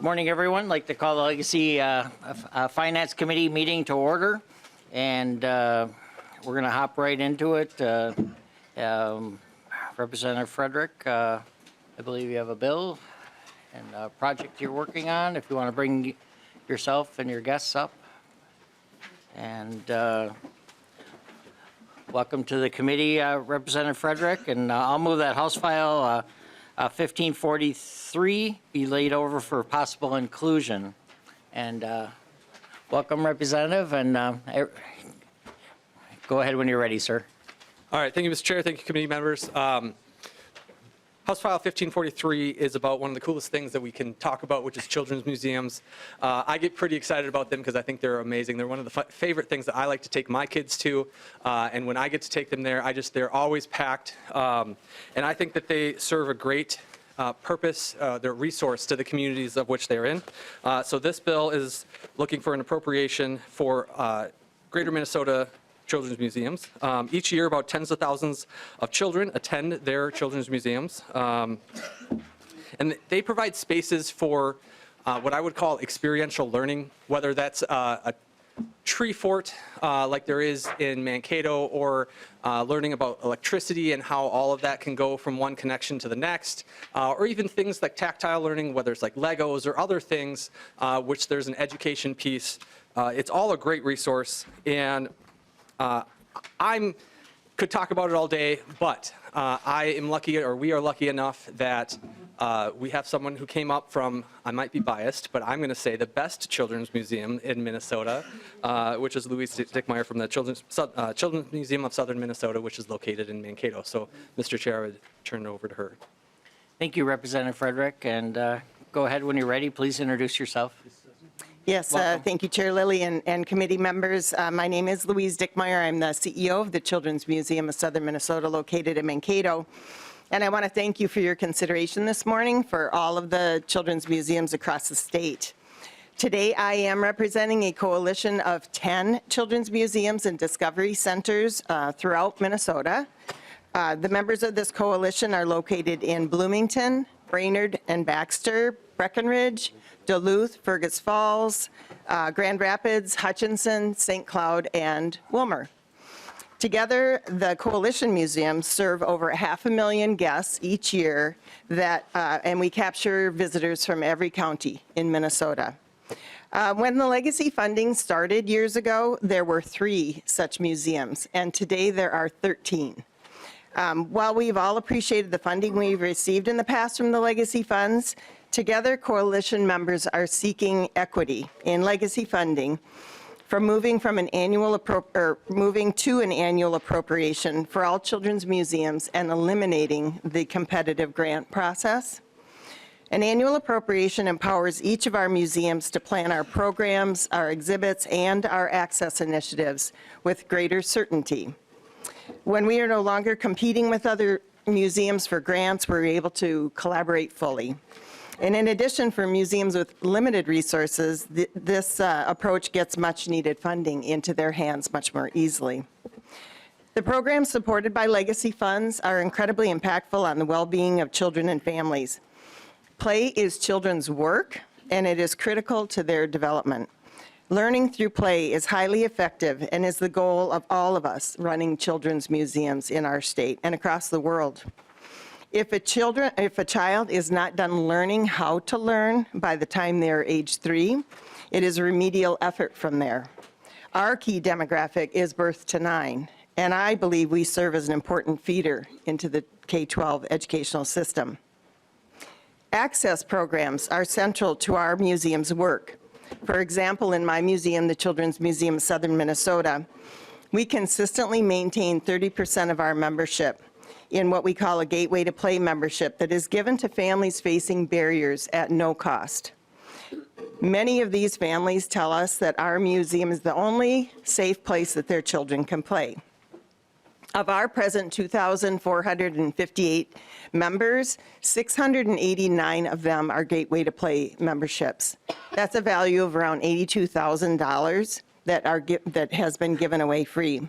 Good morning, everyone. I'd like to call the Legacy Finance Committee meeting to order, and we're going to hop right into it. Representative Frederick, I believe you have a bill and a project you're working on. If you want to bring yourself and your guests up. And welcome to the committee, Representative Frederick. And I'll move that House File 1543 be laid over for possible inclusion. And welcome, Representative, and go ahead when you're ready, sir. All right, thank you, Mr. Chair. Thank you, committee members. House File 1543 is about one of the coolest things that we can talk about, which is children's museums. I get pretty excited about them because I think they're amazing. They're one of the favorite things that I like to take my kids to, and when I get to take them there, they're always packed, and I think that they serve a great purpose, their resource to the communities of which they're in. So this bill is looking for an appropriation for Greater Minnesota children's museums. Each year, about tens of thousands of children attend their children's museums. And they provide spaces for what I would call experiential learning, whether that's a tree fort like there is in Mankato, or learning about electricity and how all of that can go from one connection to the next, or even things like tactile learning, whether it's like Legos or other things, which there's an education piece. It's all a great resource, and I could talk about it all day, but I am lucky, or we are lucky enough that we have someone who came up from, I might be biased, but I'm going to say the best children's museum in Minnesota, which is Louise Dickmeyer from the Children's Museum of Southern Minnesota, which is located in Mankato. So, Mr. Chair, I would turn it over to her. Thank you, Representative Frederick, and go ahead when you're ready. Please introduce yourself. Yes, thank you, Chair Lilly and committee members. My name is Louise Dickmeyer. I'm the CEO of the Children's Museum of Southern Minnesota, located in Mankato. And I want to thank you for your consideration this morning for all of the children's museums across the state. Today, I am representing a coalition of 10 children's museums and discovery centers throughout Minnesota. The members of this coalition are located in Bloomington, Brainerd and Baxter, Breckenridge, Duluth, Fergus Falls, Grand Rapids, Hutchinson, St. Cloud, and Wilmer. Together, the coalition museums serve over 500,000 guests each year, and we capture visitors from every county in Minnesota. When the legacy funding started years ago, there were 3 such museums, and today there are 13. While we've all appreciated the funding we've received in the past from the legacy funds, together coalition members are seeking equity in legacy funding from moving to an annual appropriation for all children's museums and eliminating the competitive grant process. An annual appropriation empowers each of our museums to plan our programs, our exhibits, and our access initiatives with greater certainty. When we are no longer competing with other museums for grants, we're able to collaborate fully. And in addition, for museums with limited resources, this approach gets much needed funding into their hands much more easily. The programs supported by legacy funds are incredibly impactful on the well-being of children and families. Play is children's work, and it is critical to their development. Learning through play is highly effective and is the goal of all of us running children's museums in our state and across the world. If a child is not done learning how to learn by the time they're age 3, it is a remedial effort from there. Our key demographic is birth to 9, and I believe we serve as an important feeder into the K-12 educational system. Access programs are central to our museum's work. For example, in my museum, the Children's Museum of Southern Minnesota, we consistently maintain 30% of our membership in what we call a Gateway to Play membership that is given to families facing barriers at no cost. Many of these families tell us that our museum is the only safe place that their children can play. Of our present 2,458 members, 689 of them are Gateway to Play memberships. That's a value of around $82,000 that has been given away free.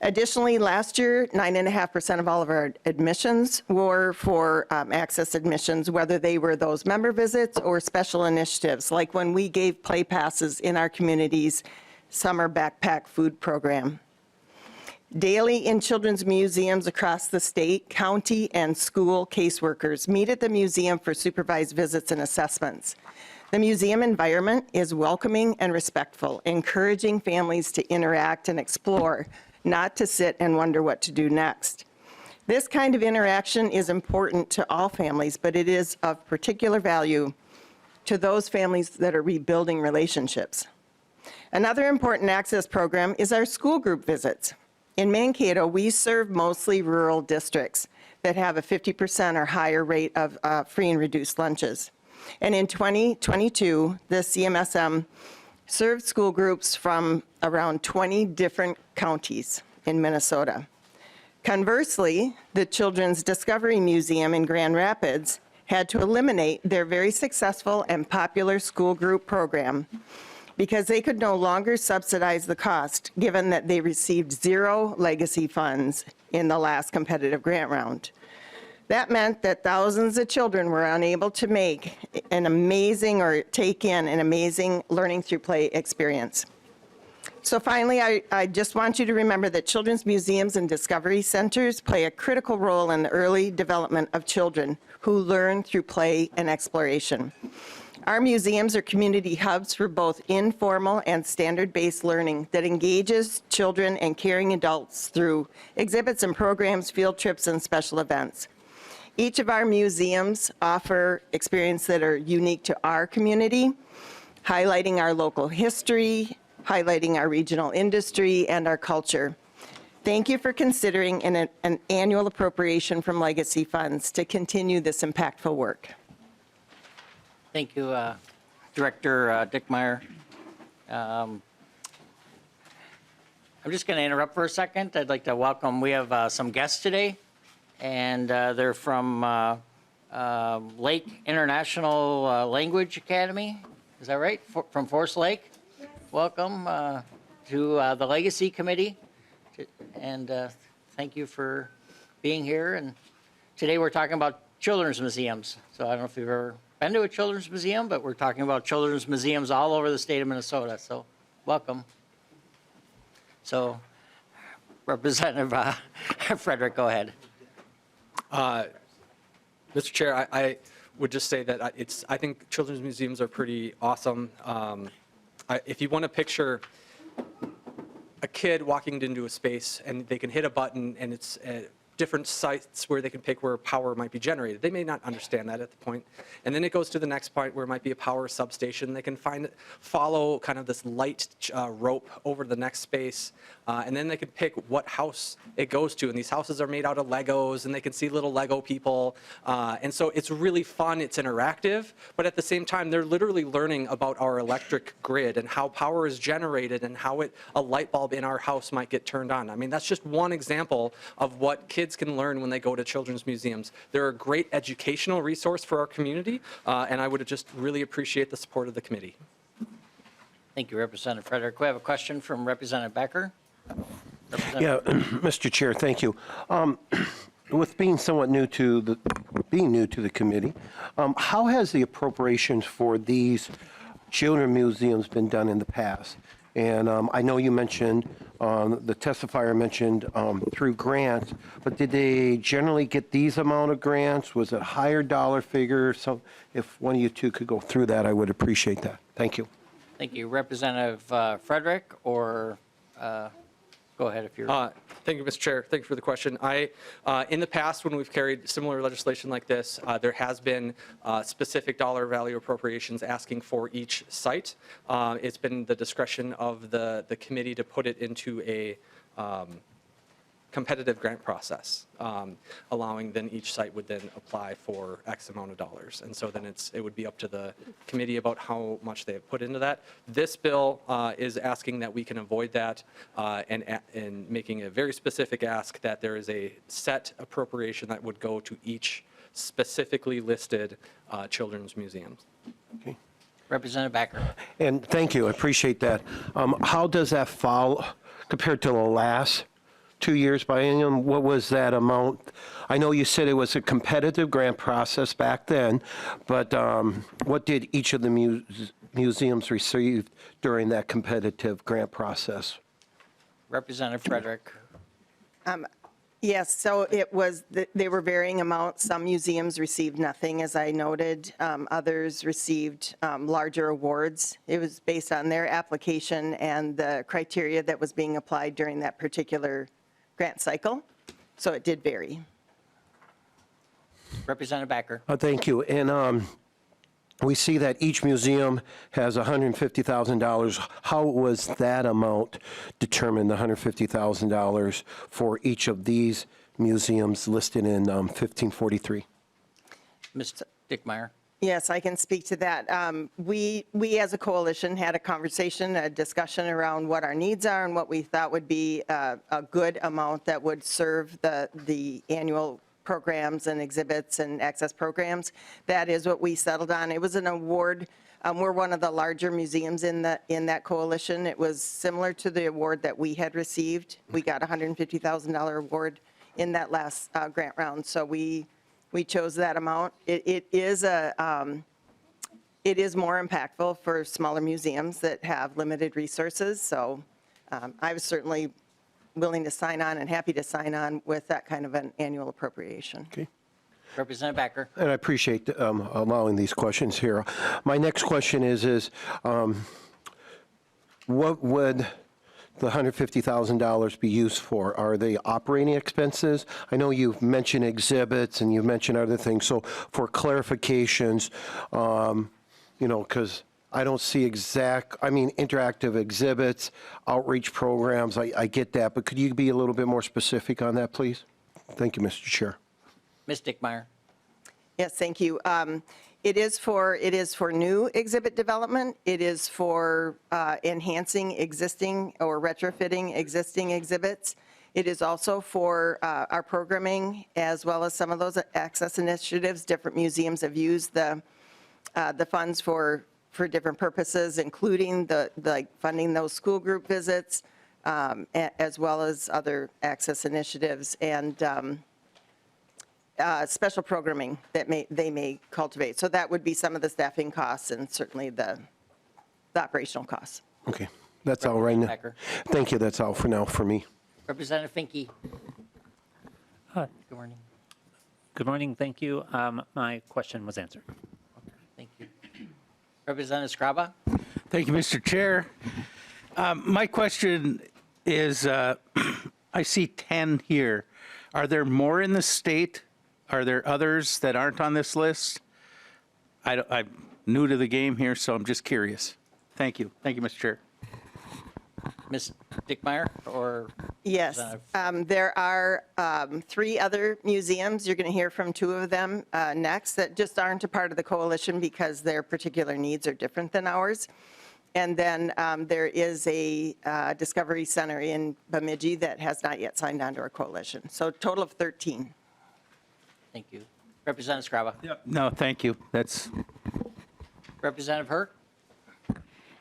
Additionally, last year, 9.5% of all of our admissions were for access admissions, whether they were those member visits or special initiatives, like when we gave play passes in our community's summer backpack food program. Daily in children's museums across the state, county, and school caseworkers meet at the museum for supervised visits and assessments. The museum environment is welcoming and respectful, encouraging families to interact and explore, not to sit and wonder what to do next. This kind of interaction is important to all families, but it is of particular value to those families that are rebuilding relationships. Another important access program is our school group visits. In Mankato, we serve mostly rural districts that have a 50% or higher rate of free and reduced lunches. And in 2022, the CMSM served school groups from around 20 different counties in Minnesota. Conversely, the Children's Discovery Museum in Grand Rapids had to eliminate their very successful and popular school group program because they could no longer subsidize the cost, given that they received 0 legacy funds in the last competitive grant round. That meant that thousands of children were unable to make an amazing or take in an amazing learning through play experience. So finally, I just want you to remember that children's museums and discovery centers play a critical role in the early development of children who learn through play and exploration. Our museums are community hubs for both informal and standard-based learning that engages children and caring adults through exhibits and programs, field trips, and special events. Each of our museums offer experiences that are unique to our community, highlighting our local history, highlighting our regional industry, and our culture. Thank you for considering an annual appropriation from legacy funds to continue this impactful work. Thank you, Director Dickmeyer. I'm just going to interrupt for a second. I'd like to welcome, we have some guests today, and they're from Lake International Language Academy. Is that right? From Forest Lake? Yes. Welcome to the Legacy Committee, and thank you for being here. And today we're talking about children's museums. So I don't know if you've ever been to a children's museum, but we're talking about children's museums all over the state of Minnesota. So welcome. So Representative Frederick, go ahead. Mr. Chair, I would just say that I think children's museums are pretty awesome. If you want to picture a kid walking into a space and they can hit a button and it's different sites where they can pick where power might be generated. They may not understand that at the point. And then it goes to the next point where it might be a power substation. They can follow kind of this light rope over the next space. And then they can pick what house it goes to. And these houses are made out of Legos, and they can see little Lego people. And so it's really fun. It's interactive. But at the same time, they're literally learning about our electric grid and how power is generated and how a light bulb in our house might get turned on. I mean, that's just one example of what kids can learn when they go to children's museums. They're a great educational resource for our community, and I would just really appreciate the support of the committee. Thank you, Representative Frederick. We have a question from Representative Becker. Yeah, Mr. Chair, thank you. With being somewhat new to the committee, how has the appropriations for these children museums been done in the past? And I know you mentioned, the testifier mentioned through grants, but did they generally get these amount of grants? Was it higher dollar figure? So if one of you two could go through that, I would appreciate that. Thank you. Thank you. Representative Frederick, or go ahead if you're... Thank you, Mr. Chair. Thank you for the question. In the past, when we've carried similar legislation like this, there has been specific dollar value appropriations asking for each site. It's been the discretion of the committee to put it into a competitive grant process, allowing then each site would then apply for X amount of dollars. And so then it would be up to the committee about how much they have put into that. This bill is asking that we can avoid that and making a very specific ask that there is a set appropriation that would go to each specifically listed children's museums. Okay. Representative Becker. And thank you, I appreciate that. How does that fall compared to the last 2 years biennial, what was that amount? I know you said it was a competitive grant process back then, but what did each of the museums receive during that competitive grant process? Representative Frederick. Yes, so it was, they were varying amounts. Some museums received nothing, as I noted. Others received larger awards. It was based on their application and the criteria that was being applied during that particular grant cycle. So it did vary. Representative Backer. Thank you. And we see that each museum has $150,000. How was that amount determined, the $150,000 for each of these museums listed in 1543? Ms. Dickmeyer. Yes, I can speak to that. We as a coalition had a conversation, a discussion around what our needs are and what we thought would be a good amount that would serve the annual programs and exhibits and access programs. That is what we settled on. It was an award. We're one of the larger museums in that coalition. It was similar to the award that we had received. We got a $150,000 award in that last grant round. So we chose that amount. It is more impactful for smaller museums that have limited resources. So I was certainly willing to sign on and happy to sign on with that kind of an annual appropriation. Okay. Representative Backer. And I appreciate allowing these questions here. My next question is what would the $150,000 be used for? Are they operating expenses? I know you've mentioned exhibits and you've mentioned other things. So for clarifications, because I don't see interactive exhibits, outreach programs, I get that, but could you be a little bit more specific on that, please? Thank you, Mr. Chair. Ms. Dickmeyer. Yes, thank you. It is for new exhibit development. It is for enhancing existing or retrofitting existing exhibits. It is also for our programming as well as some of those access initiatives. Different museums have used the funds for different purposes, including like funding those school group visits, as well as other access initiatives and special programming that they may cultivate. So that would be some of the staffing costs and certainly the operational costs. Okay, that's all right now. Becker. Thank you, that's all for now for me. Representative Finke. Hi. Good morning. Good morning. Thank you. My question was answered. Thank you. Representative Scraba. Thank you, Mr. Chair. My question is, I see 10 here. Are there more in the state? Are there others that aren't on this list? I'm new to the game here, so I'm just curious. Thank you. Thank you, Mr. Chair. Ms. Dickmeyer or? Yes, there are 3 other museums. You're going to hear from 2 of them next that just aren't a part of the coalition because their particular needs are different than ours. And then there is a Discovery Center in Bemidji that has not yet signed on to our coalition. So a total of 13. Thank you. Representative Scraba. No, thank you. That's Representative Hurt.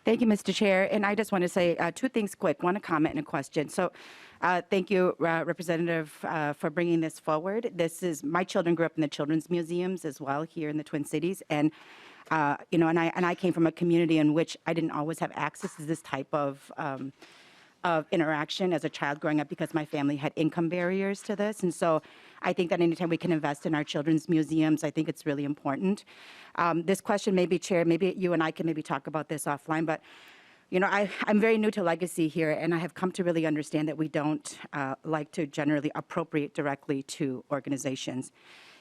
Thank you, Mr. Chair. And I just want to say 2 things quick, one a comment and a question. So thank you, Representative, for bringing this forward. My children grew up in the children's museums as well here in the Twin Cities. And, and I came from a community in which I didn't always have access to this type of interaction as a child growing up because my family had income barriers to this. And so I think that anytime we can invest in our children's museums, I think it's really important. This question maybe, Chair, maybe you and I can maybe talk about this offline, but I'm very new to legacy here, and I have come to really understand that we don't like to generally appropriate directly to organizations.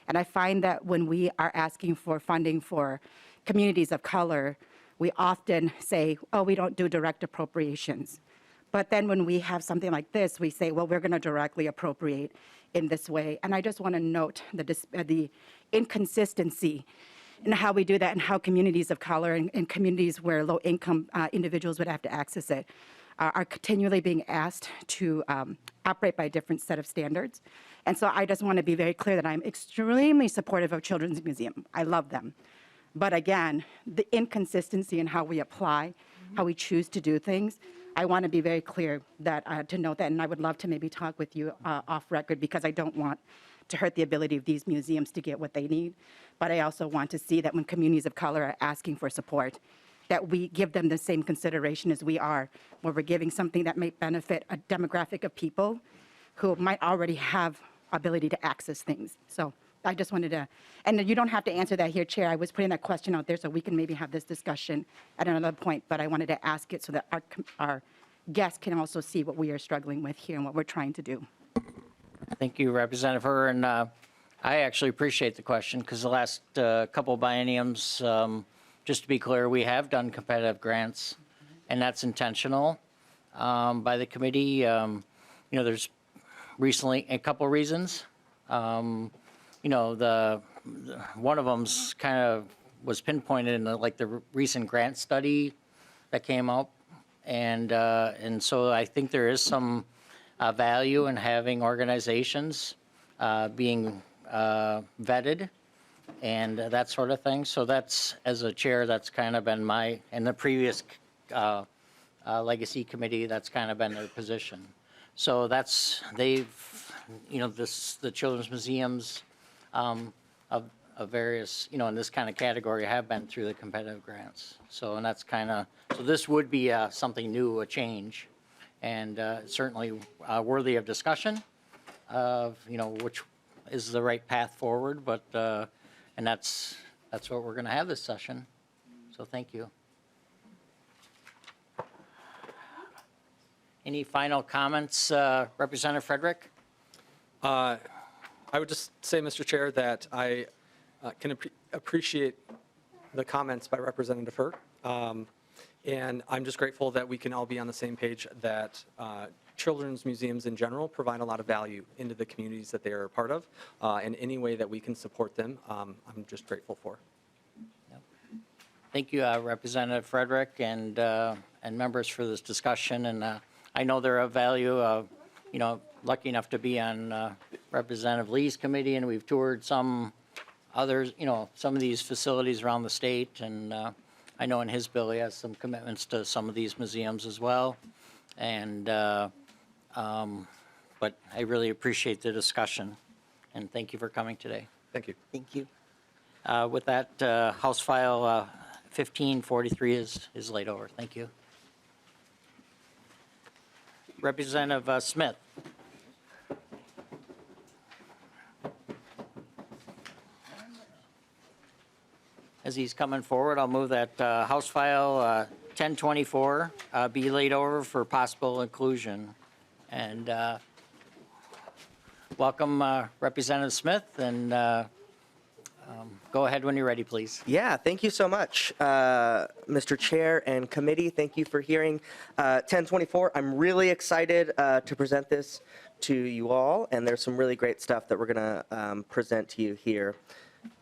And I find that when we are asking for funding for communities of color, we often say, oh, we don't do direct appropriations. But then when we have something like this, we say, well, we're going to directly appropriate in this way. And I just want to note the inconsistency in how we do that and how communities of color and communities where low-income individuals would have to access it are continually being asked to operate by a different set of standards. And so I just want to be very clear that I'm extremely supportive of Children's Museum. I love them. But again, the inconsistency in how we apply, how we choose to do things, I want to be very clear that to note that, and I would love to maybe talk with you off record because I don't want to hurt the ability of these museums to get what they need. But I also want to see that when communities of color are asking for support, that we give them the same consideration as we are, where we're giving something that may benefit a demographic of people who might already have ability to access things. So I just wanted to, and you don't have to answer that here, Chair. I was putting that question out there so we can maybe have this discussion at another point, but I wanted to ask it so that our guests can also see what we are struggling with here and what we're trying to do. Thank you, Representative Herr, and I actually appreciate the question because the last couple bienniums, just to be clear, we have done competitive grants, and that's intentional by the committee. There's recently a couple reasons. One of them's kind of was pinpointed in the recent grant study that came out, and so I think there is some value in having organizations being vetted and that sort of thing. So that's, as a chair, that's kind of been in the previous legacy committee, that's kind of been their position. So the children's museums of various, in this kind of category have been through the competitive grants. So, and that's so this would be something new, a change, and certainly worthy of discussion of, which is the right path forward, but, and that's what we're going to have this session. So thank you. Any final comments, Representative Frederick? I would just say, Mr. Chair, that I can appreciate the comments by Representative Herr. And I'm just grateful that we can all be on the same page that children's museums in general provide a lot of value into the communities that they are a part of. And any way that we can support them, I'm just grateful for. Thank you, Representative Frederick, and members for this discussion. And I know they're of value. Lucky enough to be on Representative Lee's committee, and we've toured some others, some of these facilities around the state. And I know in his bill he has some commitments to some of these museums as well. And but I really appreciate the discussion, and thank you for coming today. Thank you. Thank you. With that, House File 1543 is laid over. Thank you. Representative Smith. As he's coming forward, I'll move that House File 1024 be laid over for possible inclusion. And welcome, Representative Smith, and go ahead when you're ready, please. Yeah, thank you so much, Mr. Chair and committee. Thank you for hearing 1024. I'm really excited to present this to you all, and there's some really great stuff that we're going to present to you here.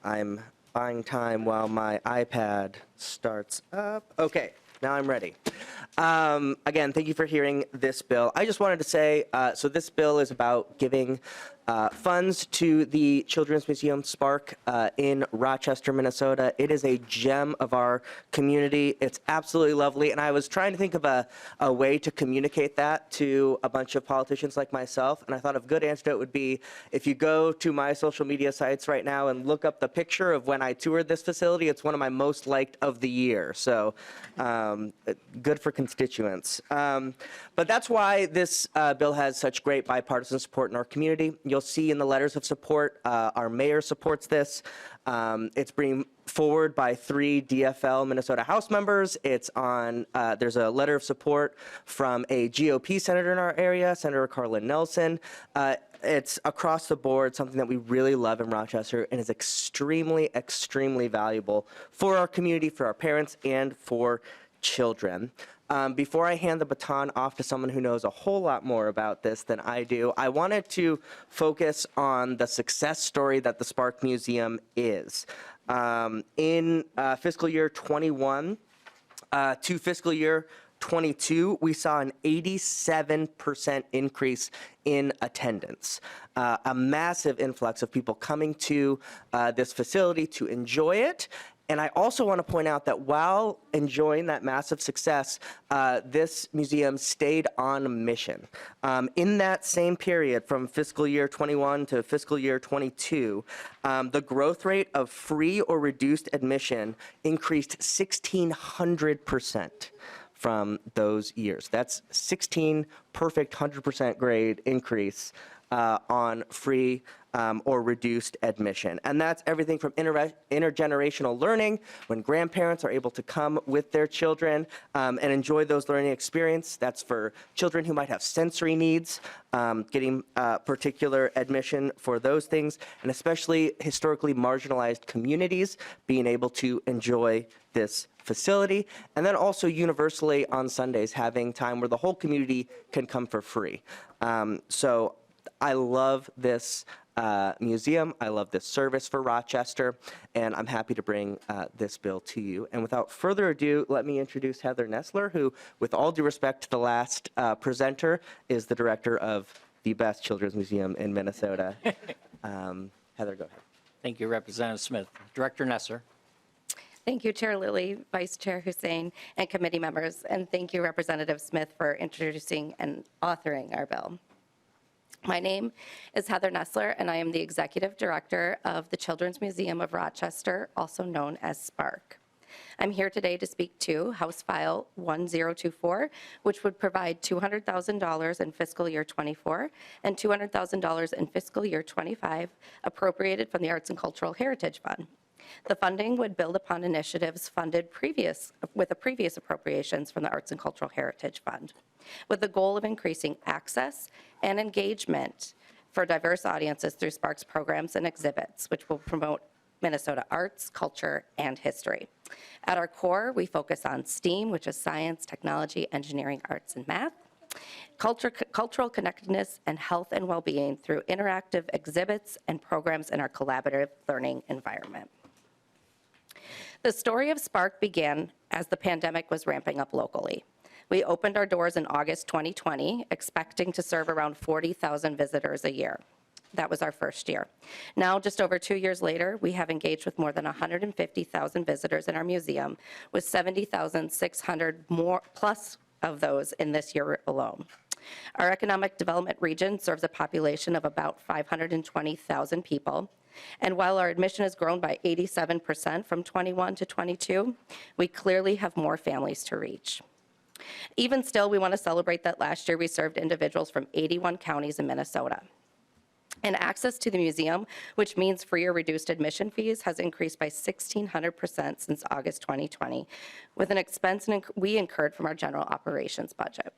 I'm buying time while my iPad starts up. Okay, now I'm ready. Again, thank you for hearing this bill. I just wanted to say, so this bill is about giving funds to the Children's Museum Spark in Rochester, Minnesota. It is a gem of our community. It's absolutely lovely, and I was trying to think of a way to communicate that to a bunch of politicians like myself, and I thought a good antidote would be if you go to my social media sites right now and look up the picture of when I toured this facility. It's one of my most liked of the year, so good for constituents. But that's why this bill has such great bipartisan support in our community. You'll see in the letters of support, our mayor supports this. It's being forwarded by 3 DFL Minnesota House members. It's on, there's a letter of support from a GOP senator in our area, Senator Carlin Nelson. It's across the board, something that we really love in Rochester and is extremely, extremely valuable for our community, for our parents, and for children. Before I hand the baton off to someone who knows a whole lot more about this than I do, I wanted to focus on the success story that the Spark Museum is. In fiscal year 21 to fiscal year 22, we saw an 87% increase in attendance, a massive influx of people coming to this facility to enjoy it, And I also want to point out that while enjoying that massive success, this museum stayed on a mission. In that same period, from fiscal year 21 to fiscal year 22, the growth rate of free or reduced admission increased 1,600% from those years. That's 16 perfect 100% grade increase on free or reduced admission. And that's everything from intergenerational learning, when grandparents are able to come with their children and enjoy those learning experience. That's for children who might have sensory needs, getting particular admission for those things, and especially historically marginalized communities being able to enjoy this facility. And then also universally on Sundays, having time where the whole community can come for free. So I love this museum. I love this service for Rochester, and I'm happy to bring this bill to you. And without further ado, let me introduce Heather Nessler, who, with all due respect to the last presenter, is the director of the best children's museum in Minnesota. Heather, go ahead. Thank you, Representative Smith. Director Nesser. Thank you, Chair Lilly, Vice Chair Hussein, and committee members. And thank you, Representative Smith, for introducing and authoring our bill. My name is Heather Nessler, and I am the Executive Director of the Children's Museum of Rochester, also known as SPARC. I'm here today to speak to House File 1024, which would provide $200,000 in fiscal year 24 and $200,000 in fiscal year 25, appropriated from the Arts and Cultural Heritage Fund. The funding would build upon initiatives funded with the previous appropriations from the Arts and Cultural Heritage Fund, with the goal of increasing access and engagement for diverse audiences through SPARC's programs and exhibits, which will promote Minnesota arts, culture, and history. At our core, we focus on STEAM, which is science, technology, engineering, arts, and math, cultural connectedness, and health and well-being through interactive exhibits and programs in our collaborative learning environment. The story of SPARC began as the pandemic was ramping up locally. We opened our doors in August 2020, expecting to serve around 40,000 visitors a year. That was our first year. Now, just over 2 years later, we have engaged with more than 150,000 visitors in our museum, with 70,600 more plus of those in this year alone. Our economic development region serves a population of about 520,000 people. And while our admission has grown by 87% from 21 to 22, we clearly have more families to reach. Even still, we want to celebrate that last year we served individuals from 81 counties in Minnesota. And access to the museum, which means free or reduced admission fees, has increased by 1,600% since August 2020, with an expense we incurred from our general operations budget.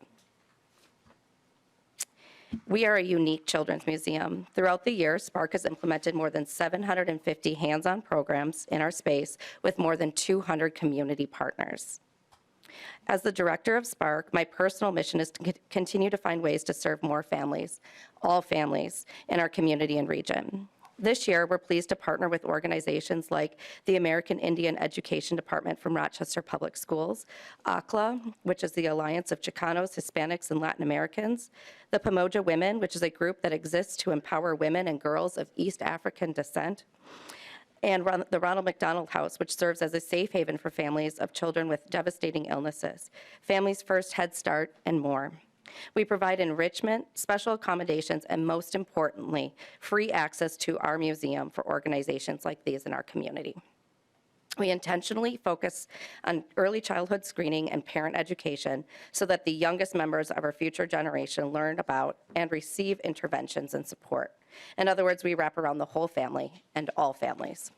We are a unique children's museum. Throughout the year, SPARC has implemented more than 750 hands-on programs in our space with more than 200 community partners. As the director of SPARC, my personal mission is to continue to find ways to serve more families, all families, in our community and region. This year, we're pleased to partner with organizations like the American Indian Education Department from Rochester Public Schools, ACLA, which is the Alliance of Chicanos, Hispanics, and Latin Americans, the Pamoja Women, which is a group that exists to empower women and girls of East African descent, and the Ronald McDonald House, which serves as a safe haven for families of children with devastating illnesses, Families First, Head Start, and more. We provide enrichment, special accommodations, and most importantly, free access to our museum for organizations like these in our community. We intentionally focus on early childhood screening and parent education so that the youngest members of our future generation learn about and receive interventions and support. In other words, we wrap around the whole family and all families.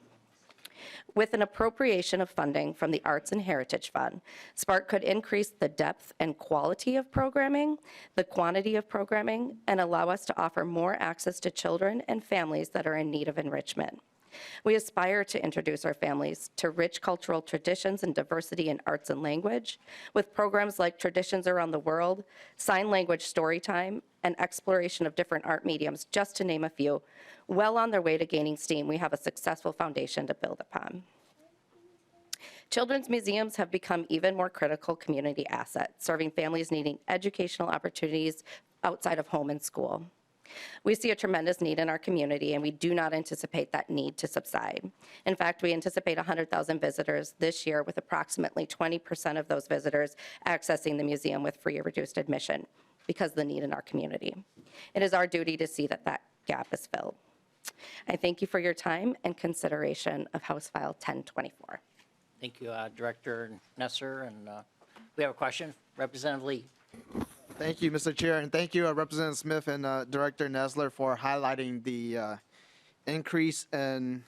With an appropriation of funding from the Arts and Heritage Fund, SPARC could increase the depth and quality of programming, the quantity of programming, and allow us to offer more access to children and families that are in need of enrichment. We aspire to introduce our families to rich cultural traditions and diversity in arts and language, with programs like Traditions Around the World, Sign Language Storytime, and exploration of different art mediums, just to name a few. Well on their way to gaining steam, we have a successful foundation to build upon. Children's museums have become even more critical community assets, serving families needing educational opportunities outside of home and school. We see a tremendous need in our community, and we do not anticipate that need to subside. In fact, we anticipate 100,000 visitors this year, with approximately 20% of those visitors accessing the museum with free or reduced admission because of the need in our community. It is our duty to see that that gap is filled. I thank you for your time and consideration of House File 1024. Thank you, Director Nesser. And we have a question. Representative Lee. Thank you, Mr. Chair, and thank you, Representative Smith and Director Nesler, for highlighting the increase in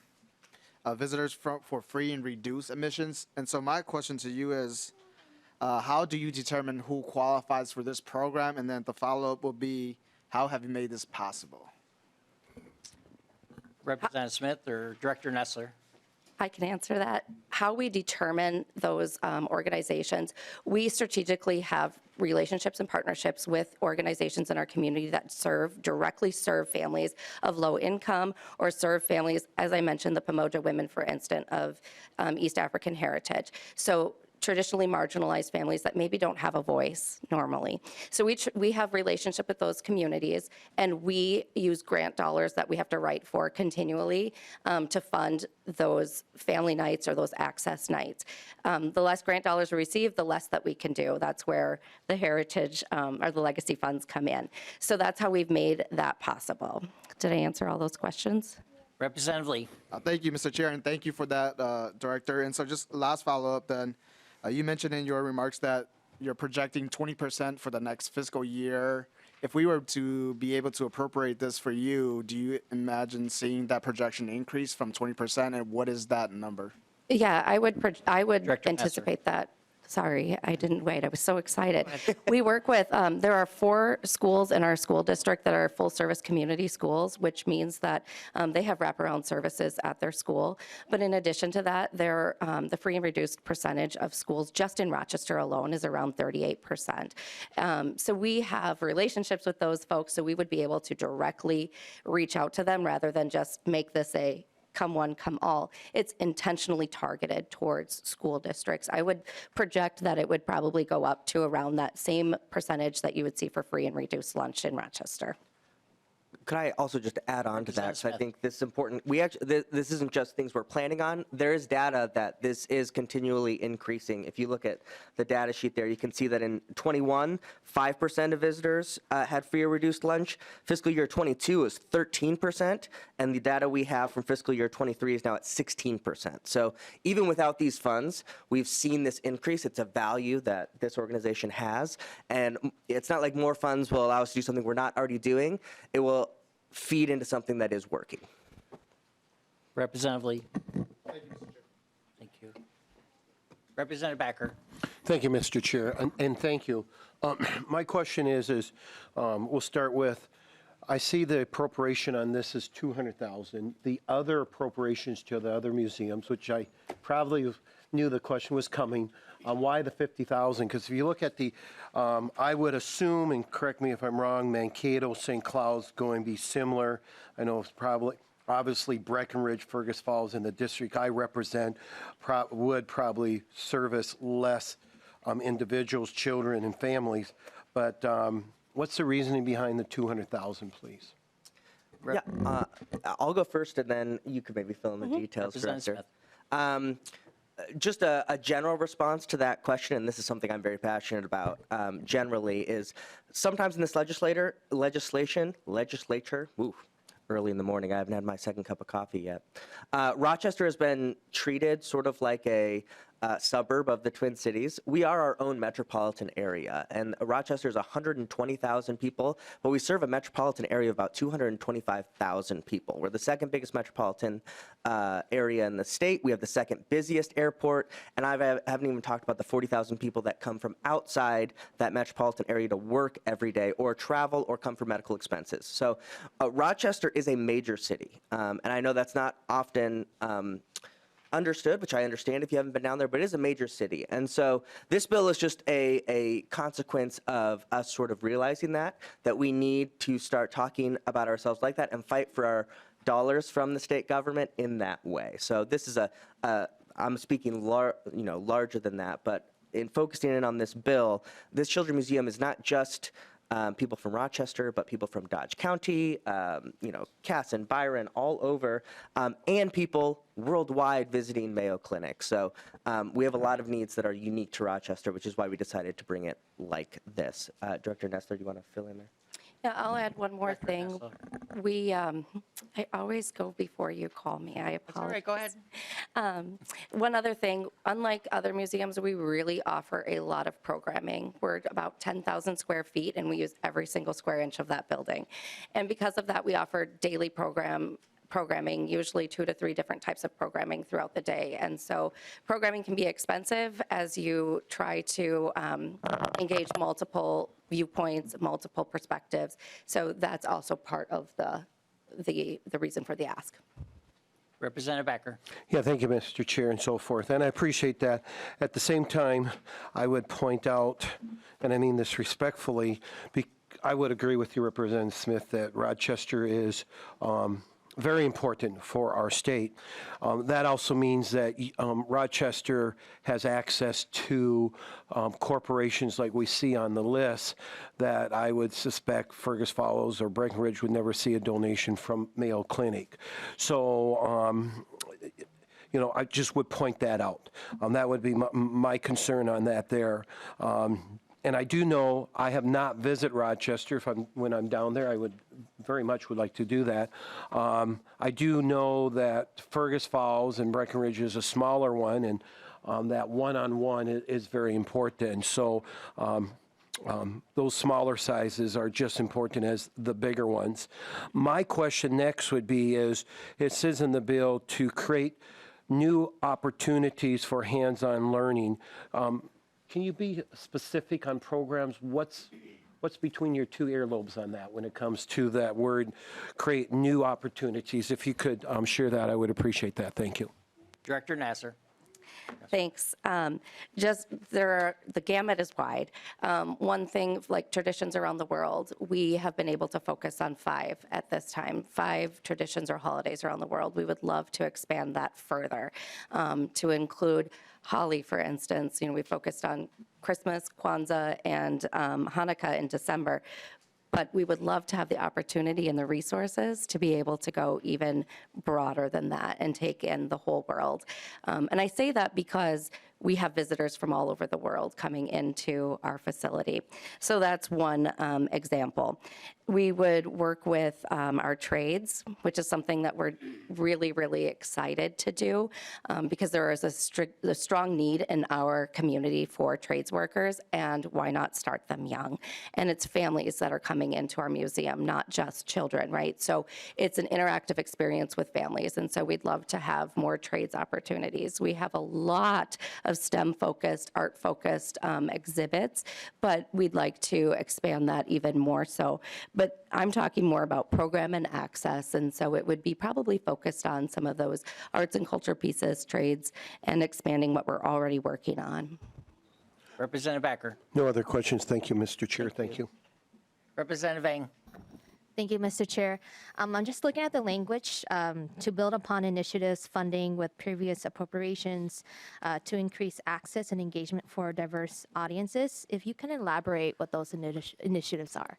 visitors for free and reduced admissions. And so my question to you is, how do you determine who qualifies for this program? And then the follow-up will be, how have you made this possible? Representative Smith or Director Nesler? I can answer that. How we determine those organizations, we strategically have relationships and partnerships with organizations in our community that directly serve families of low income or serve families, as I mentioned, the Pamoja women, for instance, of East African heritage. So traditionally marginalized families that maybe don't have a voice normally. So we have relationship with those communities, and we use grant dollars that we have to write for continually to fund those family nights or those access nights. The less grant dollars we receive, the less that we can do. That's where the heritage or the legacy funds come in. So that's how we've made that possible. Did I answer all those questions? Representative Lee. Thank you, Mr. Chair, and thank you for that, Director. And so just last follow-up then. You mentioned in your remarks that you're projecting 20% for the next fiscal year. If we were to be able to appropriate this for you, do you imagine seeing that projection increase from 20%, and what is that number? Yeah, I would Director anticipate that. Sorry, I didn't wait. I was so excited. We work with, there are 4 schools in our school district that are full-service community schools, which means that they have wraparound services at their school. But in addition to that, the free and reduced percentage of schools just in Rochester alone is around 38%. So we have relationships with those folks, so we would be able to directly reach out to them rather than just make this a come one, come all. It's intentionally targeted towards school districts. I would project that it would probably go up to around that same percentage that you would see for free and reduced lunch in Rochester. Could I also just add on to that? So I think this is important. We actually, this isn't just things we're planning on. There is data that this is continually increasing. If you look at the data sheet there, you can see that in 21, 5% of visitors had free or reduced lunch. Fiscal year 22 is 13%, and the data we have from fiscal year 23 is now at 16%. So even without these funds, we've seen this increase. It's a value that this organization has, and it's not like more funds will allow us to do something we're not already doing. It will feed into something that is working. Representative Lee. Thank you, Mr. Chair. Thank you. Representative Backer. Thank you, Mr. Chair, and thank you. My question is we'll start with, I see the appropriation on this is $200,000. The other appropriations to the other museums, which I probably knew the question was coming, why the $50,000? Because if you look at the, I would assume, and correct me if I'm wrong, Mankato, St. Cloud's going to be similar. I know it's probably, obviously Breckenridge, Fergus Falls, and the district I represent would probably service less individuals, children, and families. But what's the reasoning behind the $200,000, please? Yeah, I'll go first, and then you could maybe fill in the details, Director. Just a general response to that question, and this is something I'm very passionate about generally, is sometimes in this legislature, ooh, early in the morning, I haven't had my second cup of coffee yet. Rochester has been treated sort of like a suburb of the Twin Cities. We are our own metropolitan area, and Rochester is 120,000 people, but we serve a metropolitan area of about 225,000 people. We're the second biggest metropolitan area in the state. We have the second busiest airport, and I haven't even talked about the 40,000 people that come from outside that metropolitan area to work every day or travel or come for medical expenses. So Rochester is a major city, and I know that's not often understood, which I understand if you haven't been down there, but it is a major city. And so this bill is just a consequence of us sort of realizing that we need to start talking about ourselves like that and fight for our dollars from the state government in that way. So this is I'm speaking larger than that, but in focusing in on this bill, this Children's Museum is not just people from Rochester, but people from Dodge County, Cass and Byron, all over, and people worldwide visiting Mayo Clinic. So we have a lot of needs that are unique to Rochester, which is why we decided to bring it like this. Director Nestler, do you want to fill in there? Yeah, I'll add one more thing. I always go before you call me. I apologize. All right, go ahead. One other thing, unlike other museums, we really offer a lot of programming. We're about 10,000 square feet, and we use every single square inch of that building. And because of that, we offer daily programming, usually 2 to 3 different types of programming throughout the day. And so programming can be expensive as you try to engage multiple viewpoints, multiple perspectives. So that's also part of the reason for the ask. Representative Becker. Yeah, thank you, Mr. Chair, and so forth. And I appreciate that. At the same time, I would point out, and I mean this respectfully, I would agree with you, Representative Smith, that Rochester is very important for our state. That also means that Rochester has access to corporations like we see on the list that I would suspect Fergus Falls or Breckenridge would never see a donation from Mayo Clinic. So, I just would point that out. That would be my concern on that there. And I do know I have not visited Rochester. When I'm down there, I would very much would like to do that. I do know that Fergus Falls and Breckenridge is a smaller one, and that one-on-one is very important. So those smaller sizes are just important as the bigger ones. My question next would be is, it says in the bill to create new opportunities for hands-on learning. Can you be specific on programs? What's between your 2 earlobes on that when it comes to that word, create new opportunities? If you could share that, I would appreciate that. Thank you. Director Nasser. Thanks. The gamut is wide. One thing, like traditions around the world, we have been able to focus on 5 at this time, 5 traditions or holidays around the world. We would love to expand that further to include Holly, for instance. We focused on Christmas, Kwanzaa, and Hanukkah in December. But we would love to have the opportunity and the resources to be able to go even broader than that and take in the whole world. And I say that because we have visitors from all over the world coming into our facility. So that's one example. We would work with our trades, which is something that we're really, really excited to do because there is a strong need in our community for trades workers, and why not start them young? And it's families that are coming into our museum, not just children, right? So it's an interactive experience with families, and so we'd love to have more trades opportunities. We have a lot of STEM-focused, art-focused exhibits, but we'd like to expand that even more so. But I'm talking more about program and access, and so it would be probably focused on some of those arts and culture pieces, trades, and expanding what we're already working on. Representative Becker. No other questions. Thank you, Mr. Chair. Thank you. Representative Eng. Thank you, Mr. Chair. I'm just looking at the language to build upon initiatives funding with previous appropriations to increase access and engagement for diverse audiences. If you can elaborate what those initiatives are.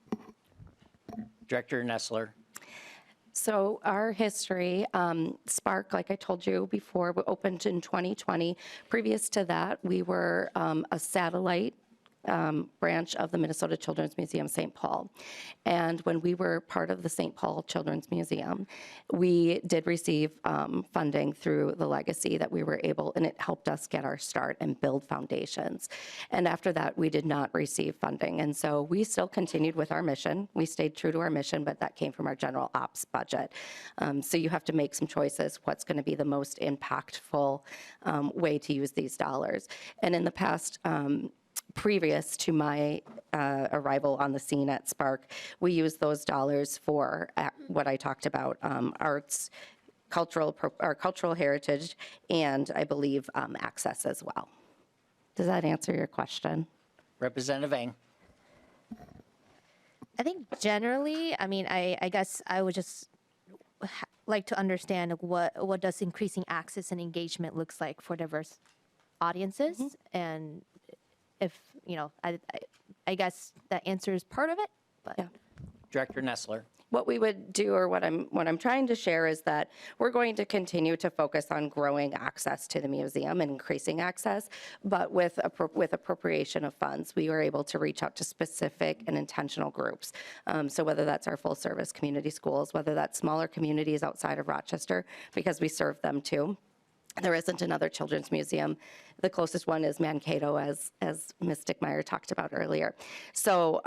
Director Nestler. So our history, Spark, like I told you before, we opened in 2020. Previous to that, we were a satellite branch of the Minnesota Children's Museum, St. Paul. And when we were part of the St. Paul Children's Museum, we did receive funding through the legacy that we were able, and it helped us get our start and build foundations. And after that, we did not receive funding. And so we still continued with our mission. We stayed true to our mission, but that came from our general ops budget. So you have to make some choices, what's going to be the most impactful way to use these dollars. And in the past, previous to my arrival on the scene at Spark, we used those dollars for what I talked about, arts, cultural heritage, and I believe access as well. Does that answer your question? Representative Eng. I think generally, I guess I would just like to understand what does increasing access and engagement looks like for diverse audiences, and if, I guess that answers part of it, but. Yeah. Director Nestler. What we would do, or what I'm trying to share, is that we're going to continue to focus on growing access to the museum and increasing access, but with appropriation of funds, we were able to reach out to specific and intentional groups. So whether that's our full service community schools, whether that's smaller communities outside of Rochester, because we serve them too. There isn't another children's museum. The closest one is Mankato, as Ms. Stickmeyer talked about earlier. So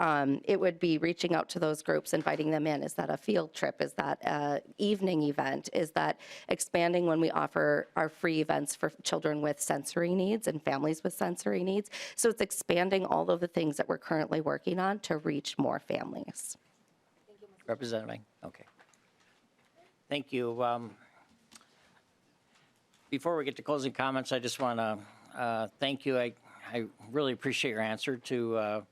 it would be reaching out to those groups, inviting them in. Is that a field trip? Is that an evening event? Is that expanding when we offer our free events for children with sensory needs and families with sensory needs? So it's expanding all of the things that we're currently working on to reach more families. Representative, okay. Thank you. Before we get to closing comments, I just want to thank you. I really appreciate your answer to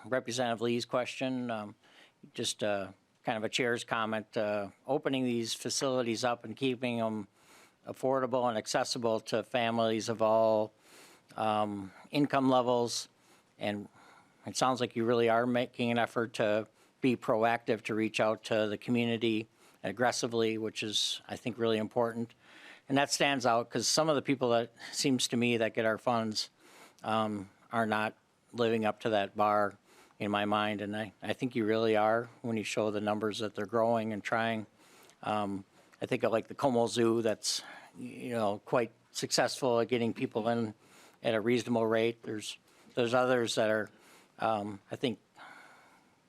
Representative Lee's question. Just kind of a chair's comment, opening these facilities up and keeping them affordable and accessible to families of all income levels. And it sounds like you really are making an effort to be proactive, to reach out to the community aggressively, which is, I think, really important. And that stands out because some of the people that seems to me that get our funds are not living up to that bar in my mind. And I think you really are when you show the numbers that they're growing and trying. I think of like the Como Zoo that's, quite successful at getting people in at a reasonable rate. There's others that are, I think,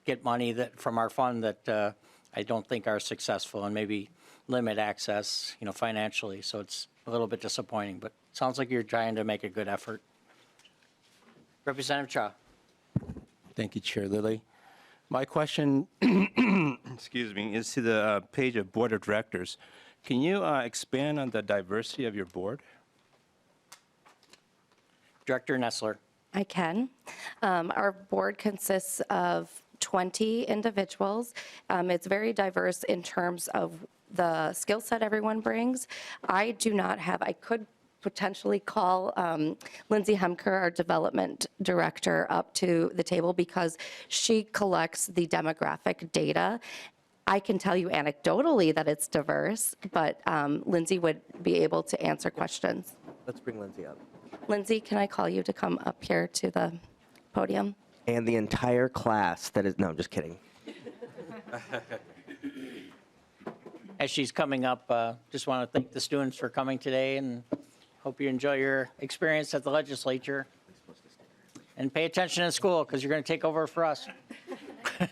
get money from our fund that I don't think are successful and maybe limit access, financially. So it's a little bit disappointing, but it sounds like you're trying to make a good effort. Representative Cha. Thank you, Chair Lilly. My question, excuse me, is to the page of Board of Directors. Can you expand on the diversity of your board? Director Nestler. I can. Our board consists of 20 individuals. It's very diverse in terms of the skill set everyone brings. I could potentially call Lindsay Hemker, our development director, up to the table because she collects the demographic data. I can tell you anecdotally that it's diverse, but Lindsay would be able to answer questions. Let's bring Lindsay up. Lindsay, can I call you to come up here to the podium? And the entire class that is, no, I'm just kidding. As she's coming up, just want to thank the students for coming today and hope you enjoy your experience at the legislature. And pay attention in school because you're going to take over for us. A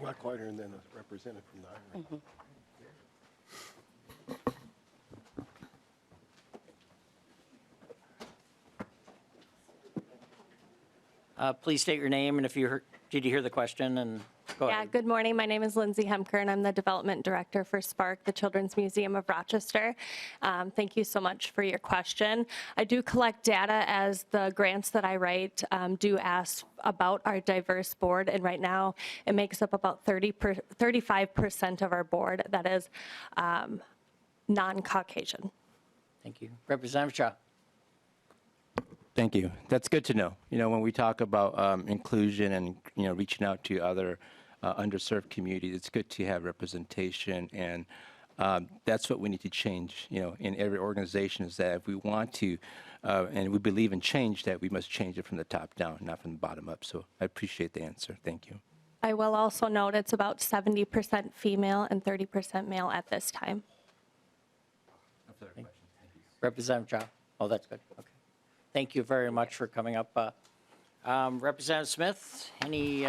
lot quieter than a representative from the Highway. Please state your name and if you did you hear the question and go Yeah, ahead. good morning. My name is Lindsay Hemker, and I'm the Development Director for Spark, the Children's Museum of Rochester. Thank you so much for your question. I do collect data as the grants that I write do ask about our diverse board, and right now it makes up about 35% of our board that is non-Caucasian. Thank you. Representative Cha. Thank you. That's good to know. When we talk about inclusion and, reaching out to other underserved communities, it's good to have representation. And that's what we need to change, in every organization is that if we want to, and we believe in change, that we must change it from the top down, not from the bottom up. So I appreciate the answer. Thank you. I will also note it's about 70% female and 30% male at this time. Representative Cha. Oh, that's good. Okay. Thank you very much for coming up. Representative Smith, any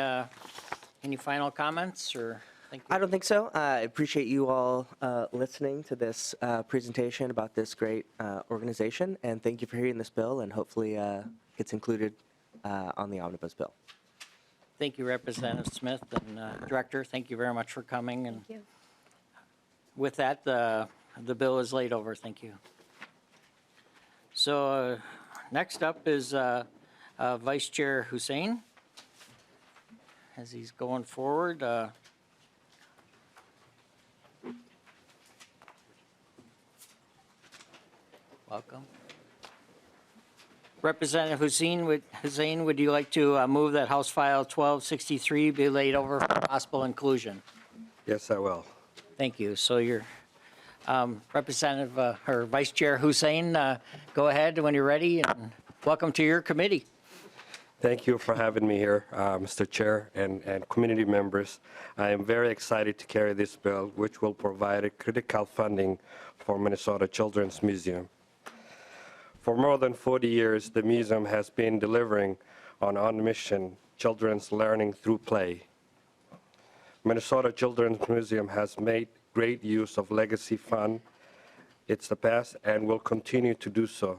final comments or? Thank you. I don't think so. I appreciate you all listening to this presentation about this great organization, and thank you for hearing this bill, and hopefully gets included on the omnibus bill. Thank you, Representative Smith and Director. Thank you very much for coming. And Thank you. with that, the bill is laid over. Thank you. So next up is Vice Chair Hussein. As he's going forward. Welcome. Representative Hussein, would you like to move that House File 1263 be laid over for possible inclusion? Yes, I will. Thank you. So your Representative or Vice Chair Hussein, go ahead when you're ready, and welcome to your committee. Thank you for having me here, Mr. Chair and community members. I am very excited to carry this bill, which will provide critical funding for Minnesota Children's Museum. For more than 40 years, the museum has been delivering on mission, children's learning through play. Minnesota Children's Museum has made great use of legacy fund. It's the past and will continue to do so.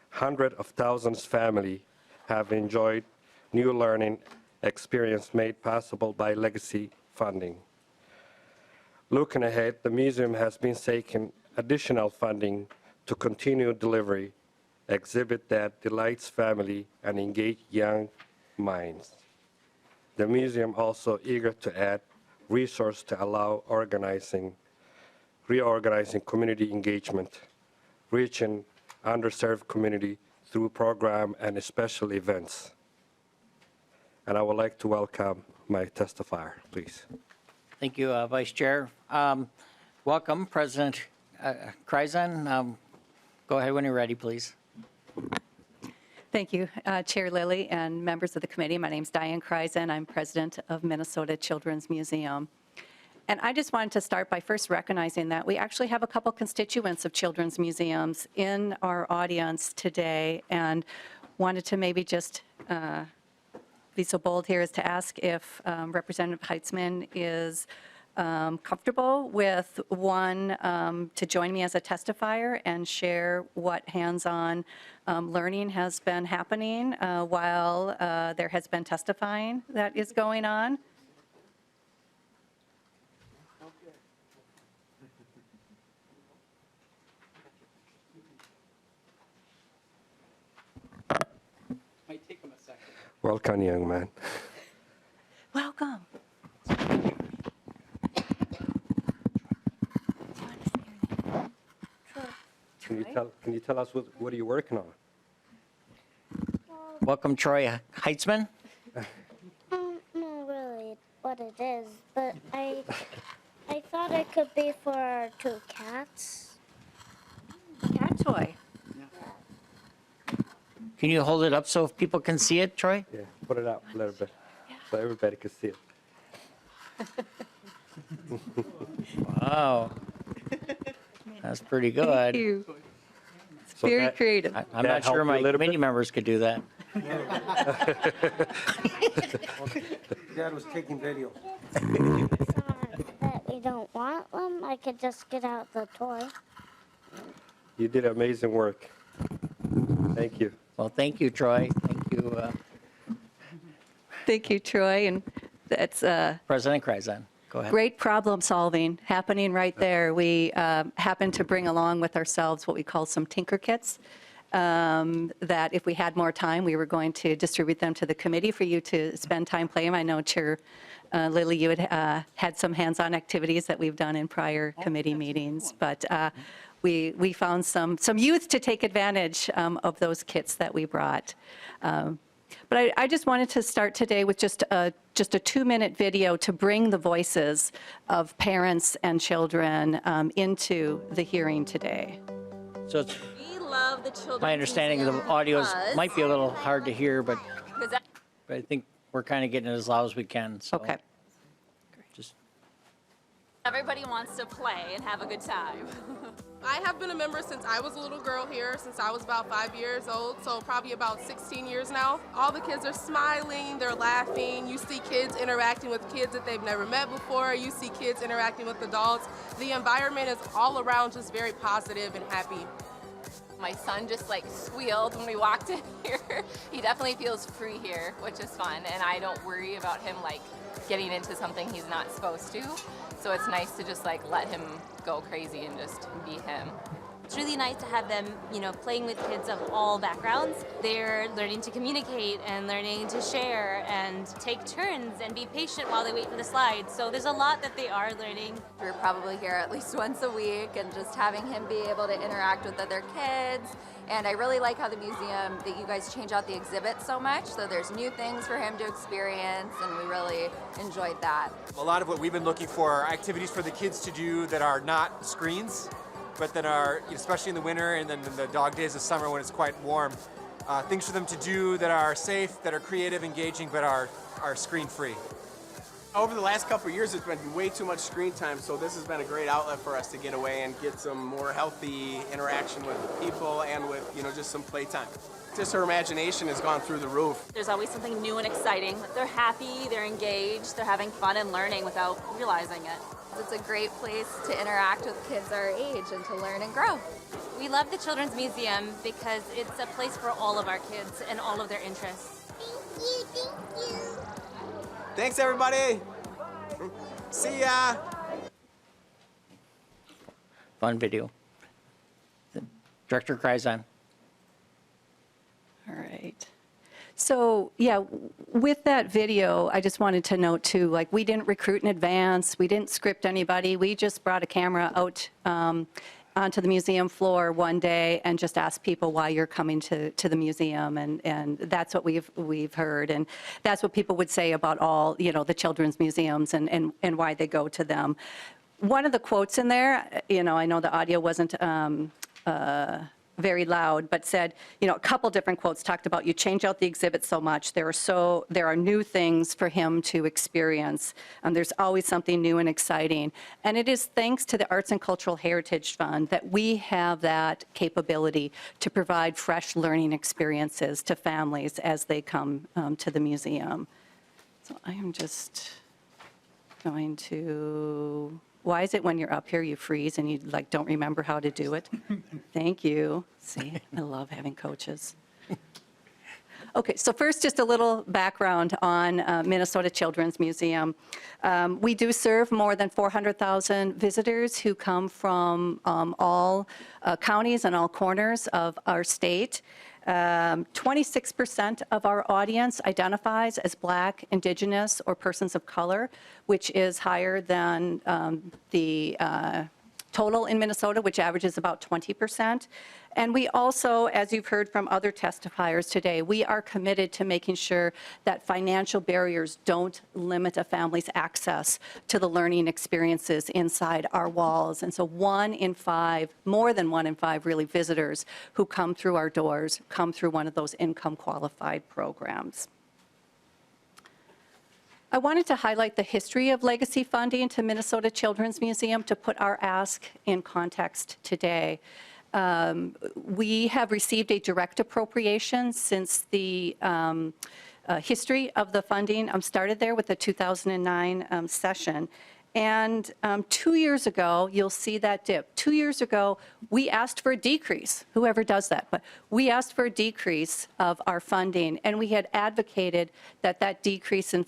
Hundreds of thousands of families have enjoyed new learning experience made possible by legacy funding. Looking ahead, the museum has been seeking additional funding to continue delivery, exhibit that delights family and engage young minds. The museum also eager to add resources to allow reorganizing community engagement, reaching underserved community through program and special events. And I would like to welcome my testifier, please. Thank you, Vice Chair. Welcome, President Kreisen. Go ahead when you're ready, please. Thank you, Chair Lilly and members of the committee. My name is Diane Kreisen. I'm president of Minnesota Children's Museum. And I just wanted to start by first recognizing that we actually have a couple constituents of children's museums in our audience today, and wanted to maybe just be so bold here as to ask if Representative Heitzman is comfortable with to join me as a testifier and share what hands-on learning has been happening while there has been testifying that is going on. Might take him a second. Welcome, young man. Welcome. Can you tell us what are you working on? Welcome, Troy Heitzman. Not really what it is, but I thought it could be for our two cats. Cat toy. Can you hold it up so people can see it, Troy? Yeah, put it up a little bit so everybody can see it. Wow. That's pretty good. Thank you. It's So very that- creative. I'm not sure my committee members could do that. Dad was taking video. That we don't want them, I could just get out the toy. You did amazing work. Thank you. Well, thank you, Troy. Thank you, Thank you, Troy. And that's President Kreisen. Go ahead. great problem solving happening right there. We happen to bring along with ourselves what we call some tinker kits. That if we had more time, we were going to distribute them to the committee for you to spend time playing. I know, Chair Lilly, you had had some hands-on activities that we've done in prior committee meetings, but we found some youth to take advantage of those kits that we brought. But I just wanted to start today with just a 2-minute video to bring the voices of parents and children into the hearing today. So it's my understanding the audio might be a little hard to hear, but I think we're kind of getting it as loud as we can. So Okay. just Everybody wants to play and have a good time. I have been a member since I was a little girl here, since I was about 5 years old, so probably about 16 years now. All the kids are smiling, they're laughing. You see kids interacting with kids that they've never met before. You see kids interacting with adults. The environment is all around just very positive and happy. My son just like squealed when we walked in here. He definitely feels free here, which is fun, and I don't worry about him like getting into something he's not supposed to. So it's nice to just like let him go crazy and just be him. It's really nice to have them, playing with kids of all backgrounds. They're learning to communicate and learning to share and take turns and be patient while they wait for the slides. So there's a lot that they are learning. We're probably here at least once a week, and just having him be able to interact with other kids. And I really like how the museum, that you guys change out the exhibits so much, so there's new things for him to experience, and we really enjoyed that. A lot of what we've been looking for are activities for the kids to do that are not screens, but that are, especially in the winter and then in the dog days of summer when it's quite warm, things for them to do that are safe, that are creative, engaging, but are screen-free. Over the last couple of years, it's been way too much screen time, so this has been a great outlet for us to get away and get some more healthy interaction with people and with, just some playtime. Just her imagination has gone through the roof. There's always something new and exciting. They're happy, they're engaged, they're having fun and learning without realizing it. It's a great place to interact with kids our age and to learn and grow. We love the Children's Museum because it's a place for all of our kids and all of their interests. Thank you. Thanks, everybody. See ya. Fun video. Director Kreisen. All right. So yeah, with that video, I just wanted to note too, like we didn't recruit in advance, we didn't script anybody, we just brought a camera out onto the museum floor one day and just asked people why you're coming to the museum, and that's what we've heard, and that's what people would say about all the children's museums and why they go to them. One of the quotes in there, I know the audio wasn't very loud, but said, a couple different quotes talked about you change out the exhibit so much. There are new things for him to experience. There's always something new and exciting. And it is thanks to the Arts and Cultural Heritage Fund that we have that capability to provide fresh learning experiences to families as they come to the museum. So I am just going to... Why is it when you're up here you freeze and you don't remember how to do it? Thank you. See, I love having coaches. Okay, so first just a little background on Minnesota Children's Museum. We do serve more than 400,000 visitors who come from all counties and all corners of our state. 26% of our audience identifies as Black, Indigenous, or persons of color, which is higher than the total in Minnesota, which averages about 20%. And we also, as you've heard from other testifiers today, we are committed to making sure that financial barriers don't limit a family's access to the learning experiences inside our walls. And so 1 in 5, more than 1 in 5 really, visitors who come through our doors come through one of those income qualified programs. I wanted to highlight the history of legacy funding to Minnesota Children's Museum to put our ask in context today. We have received a direct appropriation since the history of the funding started there with the 2009 session. And 2 years ago, you'll see that dip. 2 years ago, we asked for a decrease, whoever does that, but we asked for a decrease of our funding, and we had advocated that that decrease in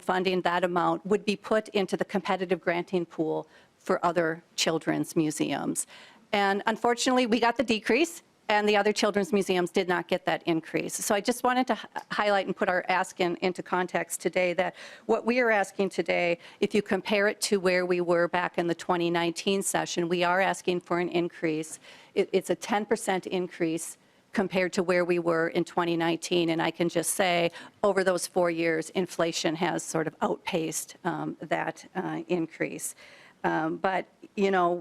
funding, that amount, would be put into the competitive granting pool for other children's museums. And unfortunately, we got the decrease, and the other children's museums did not get that increase. So I just wanted to highlight and put our ask into context today that what we are asking today, if you compare it to where we were back in the 2019 session, we are asking for an increase. It's a 10% increase compared to where we were in 2019. And I can just say, over those 4 years, inflation has sort of outpaced that increase. But,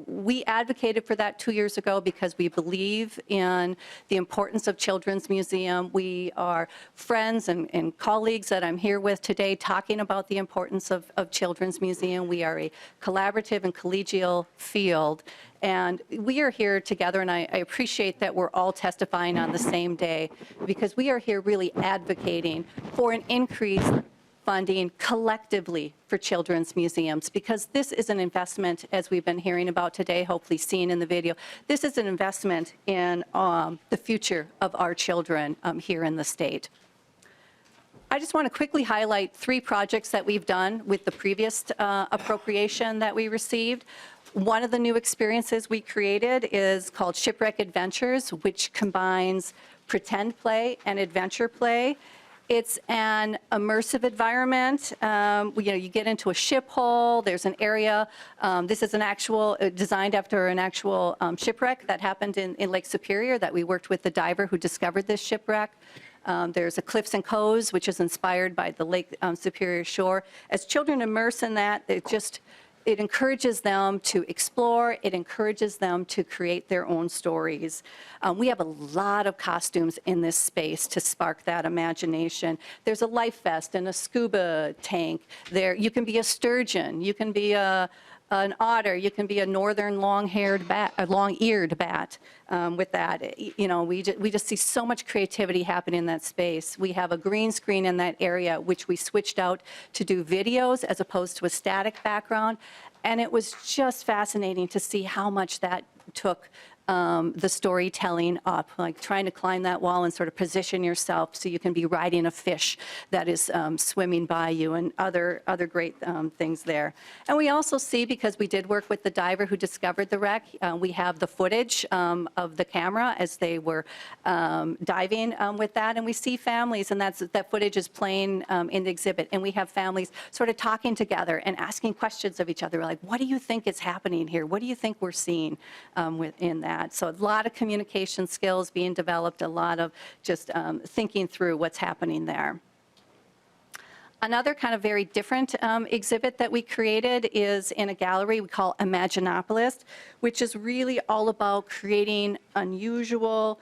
we advocated for that 2 years ago because we believe in the importance of Children's Museum. We are friends and colleagues that I'm here with today talking about the importance of Children's Museum. We are a collaborative and collegial field. And we are here together, and I appreciate that we're all testifying on the same day, because we are here really advocating for an increase funding collectively for children's museums, because this is an investment, as we've been hearing about today, hopefully seen in the video. This is an investment in the future of our children here in the state. I just want to quickly highlight 3 projects that we've done with the previous appropriation that we received. One of the new experiences we created is called Shipwreck Adventures, which combines pretend play and adventure play. It's an immersive environment. You get into a ship hull. There's an area. This is an actual, designed after an actual shipwreck that happened in Lake Superior that we worked with the diver who discovered this shipwreck. There's a Cliffs and Coves, which is inspired by the Lake Superior shore. As children immerse in that, it encourages them to explore. It encourages them to create their own stories. We have a lot of costumes in this space to spark that imagination. There's a life vest and a scuba tank. You can be a sturgeon. You can be an otter. You can be a northern long-eared bat. With that, we just see so much creativity happening in that space. We have a green screen in that area, which we switched out to do videos as opposed to a static background. And it was just fascinating to see how much that took the storytelling up, like trying to climb that wall and sort of position yourself so you can be riding a fish that is swimming by you, and other great things there. And we also see, because we did work with the diver who discovered the wreck, we have the footage of the camera as they were diving with that, and we see families, and that footage is playing in the exhibit, and we have families sort of talking together and asking questions of each other, like, what do you think is happening here? What do you think we're seeing within that? So a lot of communication skills being developed, a lot of just thinking through what's happening there. Another kind of very different exhibit that we created is in a gallery we call Imaginopolis, which is really all about creating unusual,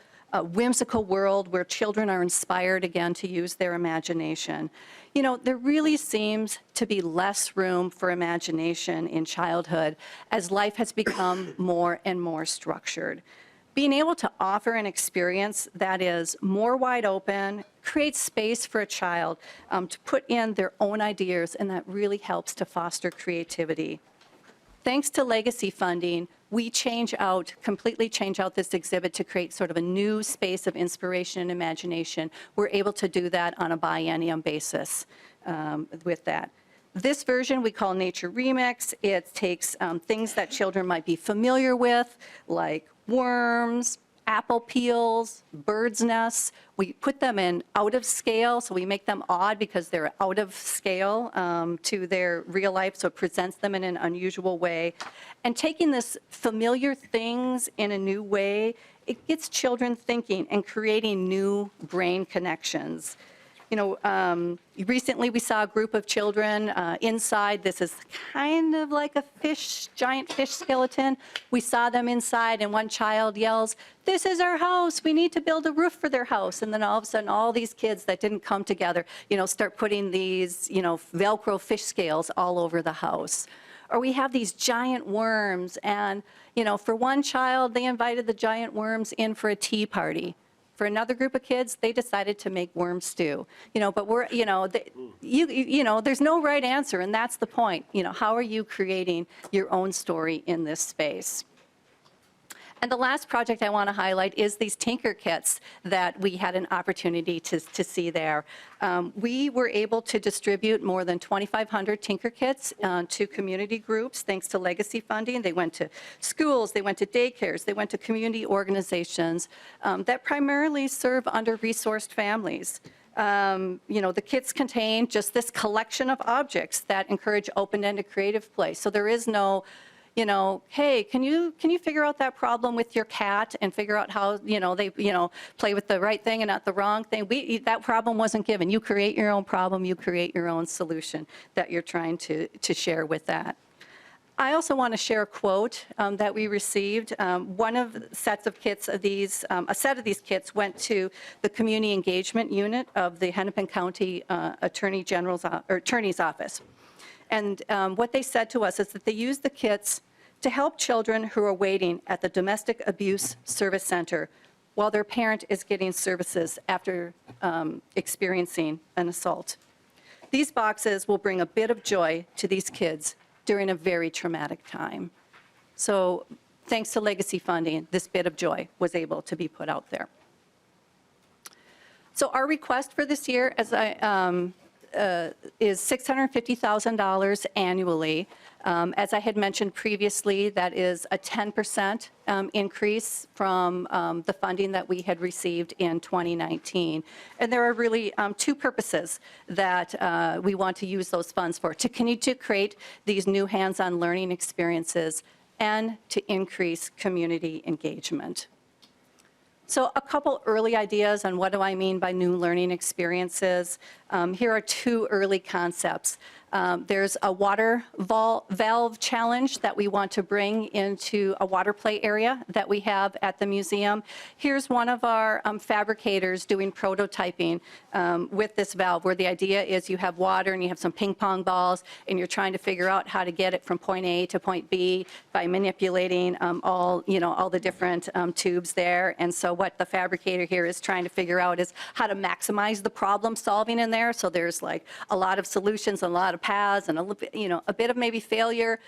whimsical world where children are inspired again to use their imagination. There really seems to be less room for imagination in childhood as life has become more and more structured. Being able to offer an experience that is more wide open, creates space for a child to put in their own ideas, and that really helps to foster creativity. Thanks to legacy funding, we completely change out this exhibit to create sort of a new space of inspiration and imagination. We're able to do that on a biennium basis with that. This version we call Nature Remix. It takes things that children might be familiar with, like worms, apple peels, birds' nests. We put them in out of scale, so we make them odd because they're out of scale to their real life, so it presents them in an unusual way. And taking this familiar things in a new way, it gets children thinking and creating new brain connections. Recently we saw a group of children inside. This is kind of like a giant fish skeleton. We saw them inside, and one child yells, "This is our house. We need to build a roof for their house." And then all of a sudden, all these kids that didn't come together, start putting these, Velcro fish scales all over the house. Or we have these giant worms, and, for one child, they invited the giant worms in for a tea party. For another group of kids, they decided to make worm stew. But there's no right answer, and that's the point. How are you creating your own story in this space? And the last project I want to highlight is these Tinker Kits that we had an opportunity to see there. We were able to distribute more than 2,500 Tinker Kits to community groups thanks to legacy funding. They went to schools, they went to daycares, they went to community organizations that primarily serve under-resourced families. The kits contain just this collection of objects that encourage open-ended creative play. So there is no hey, can you figure out that problem with your cat and figure out how, they, play with the right thing and not the wrong thing? That problem wasn't given. You create your own problem, you create your own solution that you're trying to share with that. I also want to share a quote that we received. One of the sets of kits of these, a set of these kits went to the community engagement unit of the Hennepin County Attorney's Office. And what they said to us is that they used the kits to help children who are waiting at the Domestic Abuse Service Center while their parent is getting services after experiencing an assault. These boxes will bring a bit of joy to these kids during a very traumatic time. So thanks to legacy funding, this bit of joy was able to be put out there. So our request for this year, as I is $650,000 annually. As I had mentioned previously, that is a 10% increase from the funding that we had received in 2019. And there are really two purposes that we want to use those funds for: to continue to create these new hands-on learning experiences and to increase community engagement. So a couple early ideas on what do I mean by new learning experiences. Here are two early concepts. There's a water valve challenge that we want to bring into a water play area that we have at the museum. Here's one of our fabricators doing prototyping with this valve, where the idea is you have water and you have some ping pong balls and you're trying to figure out how to get it from point A to point B by manipulating all the different tubes there. And so what the fabricator here is trying to figure out is how to maximize the problem solving in there. So there's like a lot of solutions and a lot of paths and a bit of maybe failure,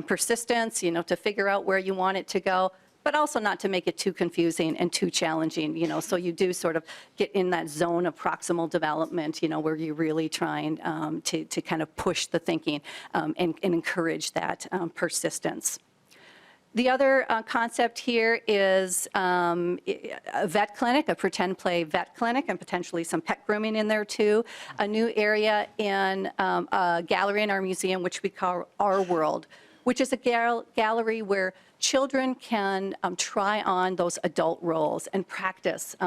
persistence, to figure out where you want it to go, but also not to make it too confusing and too challenging, so you do sort of get in that zone of proximal development, where you're really trying to kind of push the thinking and encourage that persistence. The other concept here is a vet clinic, a pretend play vet clinic, and potentially some pet grooming in there too. A new area in a gallery in our museum, which we call Our World, which is a gallery where children can try on those adult roles and practice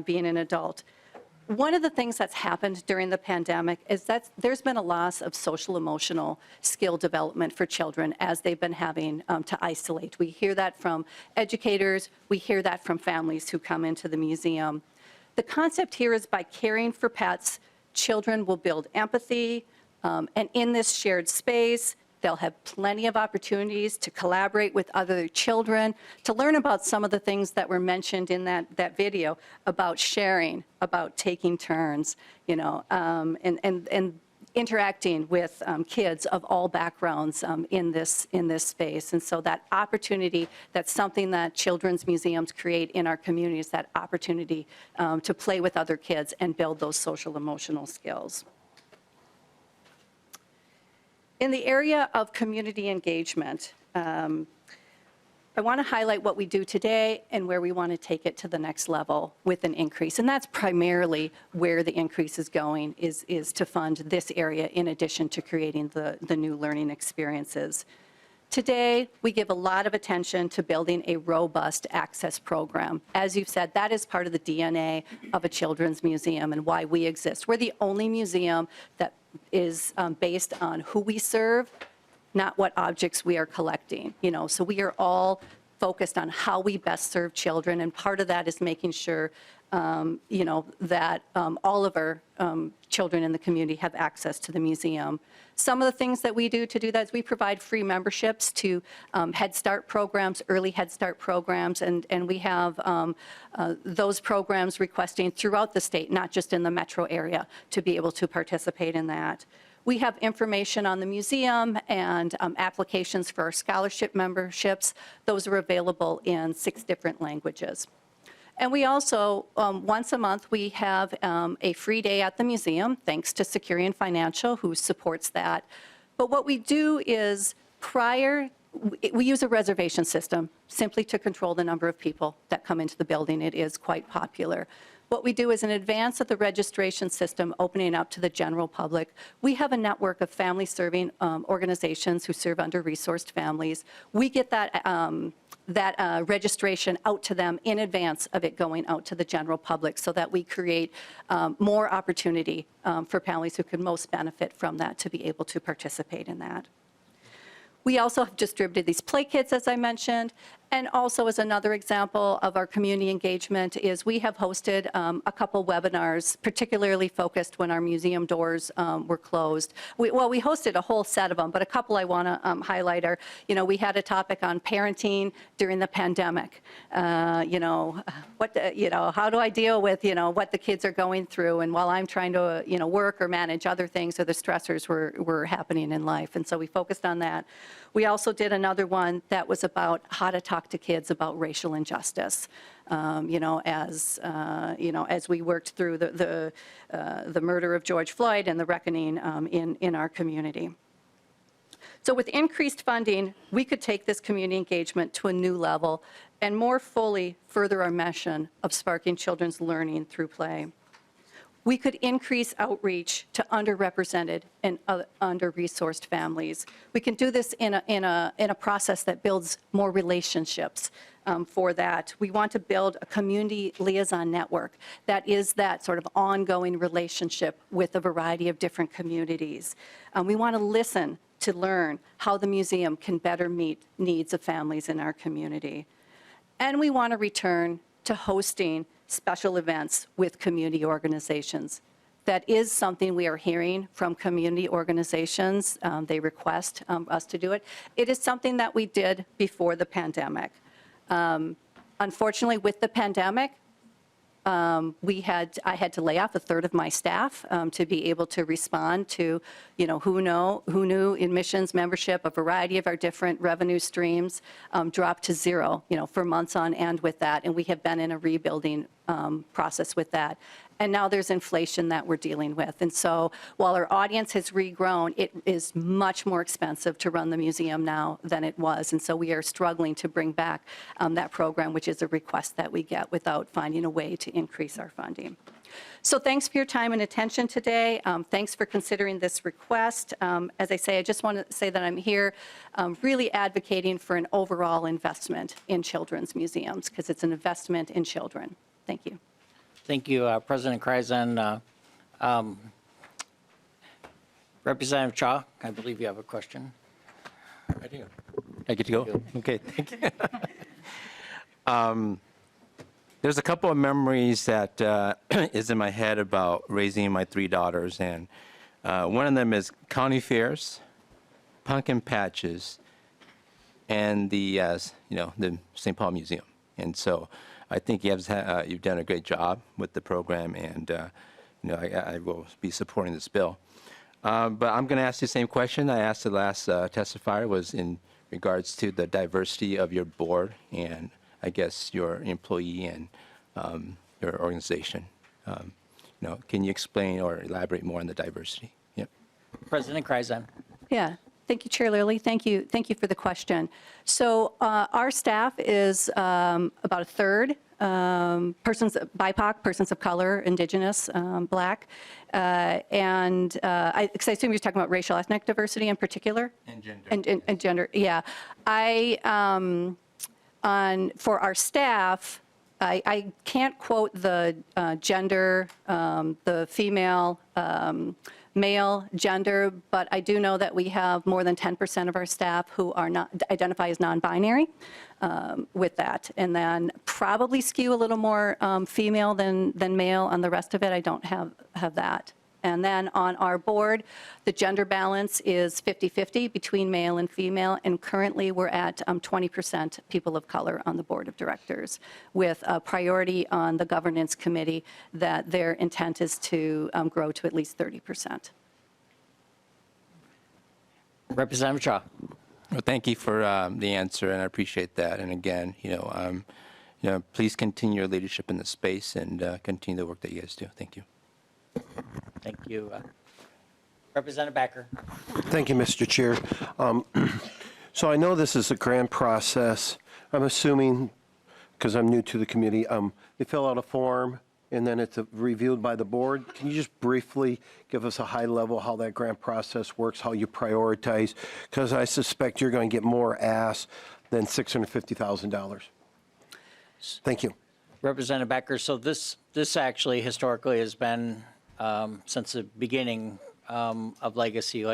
being an adult. One of the things that's happened during the pandemic is that there's been a loss of social emotional skill development for children as they've been having to isolate. We hear that from educators. We hear that from families who come into the museum. The concept here is by caring for pets, children will build empathy, and in this shared space, they'll have plenty of opportunities to collaborate with other children, to learn about some of the things that were mentioned in that video about sharing, about taking turns, and interacting with kids of all backgrounds in this space. And so that opportunity, that's something that children's museums create in our communities, that opportunity to play with other kids and build those social emotional skills. In the area of community engagement, I want to highlight what we do today and where we want to take it to the next level with an increase. And that's primarily where the increase is going, is to fund this area in addition to creating the new learning experiences. Today, we give a lot of attention to building a robust access program. As you've said, that is part of the DNA of a children's museum and why we exist. We're the only museum that is based on who we serve, not what objects we are collecting. So we are all focused on how we best serve children, and part of that is making sure that all of our children in the community have access to the museum. Some of the things that we do to do that is we provide free memberships to Head Start programs, early Head Start programs, and we have those programs requesting throughout the state, not just in the metro area, to be able to participate in that. We have information on the museum and applications for our scholarship memberships. Those are available in 6 different languages. And we also, once a month, we have a free day at the museum, thanks to Securian Financial, who supports that. But what we do is we use a reservation system simply to control the number of people that come into the building. It is quite popular. What we do is in advance of the registration system opening up to the general public, we have a network of family-serving organizations who serve under-resourced families. We get that registration out to them in advance of it going out to the general public so that we create more opportunity for families who can most benefit from that to be able to participate in that. We also have distributed these play kits, as I mentioned, and also as another example of our community engagement is we have hosted a couple webinars, particularly focused when our museum doors were closed. We hosted a whole set of them, but a couple I want to highlight are, we had a topic on parenting during the pandemic. How do I deal with, what the kids are going through, and while I'm trying to, work or manage other things, or the stressors were happening in life, and so we focused on that. We also did another one that was about how to talk to kids about racial injustice. As we worked through the murder of George Floyd and the reckoning in our community. So with increased funding, we could take this community engagement to a new level and more fully further our mission of sparking children's learning through play. We could increase outreach to underrepresented and under-resourced families. We can do this in a process that builds more relationships. For that, we want to build a community liaison network that is that sort of ongoing relationship with a variety of different communities. We want to listen to learn how the museum can better meet needs of families in our community. And we want to return to hosting special events with community organizations. That is something we are hearing from community organizations. They request us to do it. It is something that we did before the pandemic. Unfortunately, with the pandemic, I had to lay off a third of my staff to be able to respond to, who knew admissions, membership, a variety of our different revenue streams dropped to zero, for months on end with that. And we have been in a rebuilding process with that. And now there's inflation that we're dealing with. And so while our audience has regrown, it is much more expensive to run the museum now than it was. And so we are struggling to bring back that program, which is a request that we get without finding a way to increase our funding. So thanks for your time and attention today. Thanks for considering this request. As I say, I just want to say that I'm here really advocating for an overall investment in children's museums because it's an investment in children. Thank you. Thank you, President Kreisen. Representative Cha, I believe you have a question. I do. I get to go? Okay, thank you. There's a couple of memories that is in my head about raising my 3 daughters, and one of them is county fairs, pumpkin patches, and the St. Paul Museum. And so I think you've done a great job with the program, and I will be supporting this bill. But I'm going to ask you the same question I asked the last testifier, was in regards to the diversity of your board and I guess your employee and your organization. Can you explain or elaborate more on the diversity? Yep. President Kreisen. Yeah. Thank you, Chair Lilly. Thank you for the question. So our staff is about a third persons, BIPOC, persons of color, Indigenous, Black, and I assume you're talking about racial ethnic diversity in particular? And gender. And gender, yeah. For our staff, I can't quote the gender, the female, male gender, but I do know that we have more than 10% of our staff who are not identify as non-binary with that, and then probably skew a little more female than male. On the rest of it, I don't have that. And then on our board, the gender balance is 50-50 between male and female, and currently we're at 20% people of color on the board of directors, with a priority on the governance committee that their intent is to grow to at least 30%. Representative Cha. Well, thank you for the answer, and I appreciate that. And again, please continue your leadership in the space and continue the work that you guys do. Thank you. Thank you. Representative Backer. Thank you, Mr. Chair. So I know this is a grant process. I'm assuming, because I'm new to the committee, they fill out a form and then it's reviewed by the board. Can you just briefly give us a high level how that grant process works, how you prioritize? Because I suspect you're going to get more ask than $650,000. Thank you. Representative Becker, so this actually historically has been since the beginning of Legacy,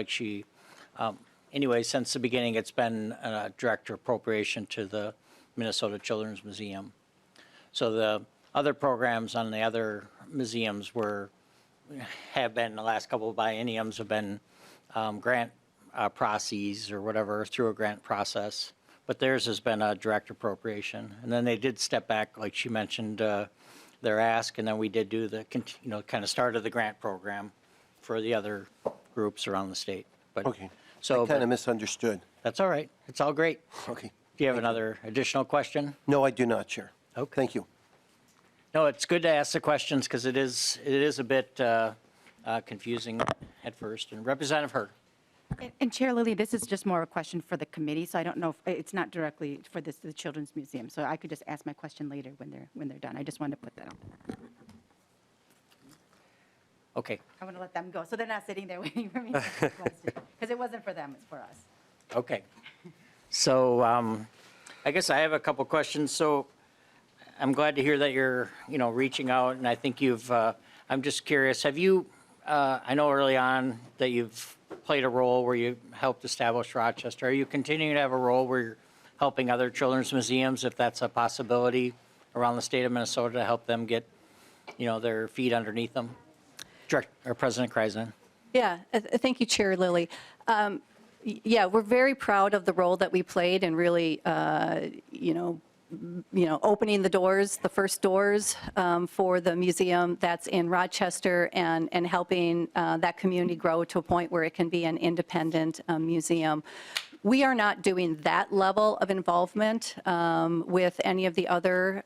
anyway, since the beginning it's been a direct appropriation to the Minnesota Children's Museum. So the other programs on the other museums have been, the last couple of bienniums have been grant processes or whatever through a grant process. But theirs has been a direct appropriation. And then they did step back, like she mentioned, their ask, and then we did do the, kind of started the grant program for the other groups around the state. But Okay. so I kind of misunderstood. That's all right. It's all great. Okay. Do you have another additional question? No, I do not, Chair. Okay. Thank you. No, it's good to ask the questions because it is a bit confusing at first. And Representative Hurd. And Chair Lilly, this is just more a question for the committee, so I don't know if it's not directly for the Children's Museum. So I could just ask my question later when they're done. I just wanted to put that on. Okay. I want to let them go, so they're not sitting there waiting for me to ask the question. Because it wasn't for them, it's for us. Okay. So I guess I have a couple questions. So I'm glad to hear that you're, reaching out, and I think I'm just curious, have you, I know early on that you've played a role where you helped establish Rochester. Are you continuing to have a role where you're helping other children's museums, if that's a possibility, around the state of Minnesota to help them get, their feet underneath them? President Kreisen. Yeah, thank you, Chair Lilly. Yeah, we're very proud of the role that we played in really, opening the doors, the first doors for the museum that's in Rochester and helping that community grow to a point where it can be an independent museum. We are not doing that level of involvement with any of the other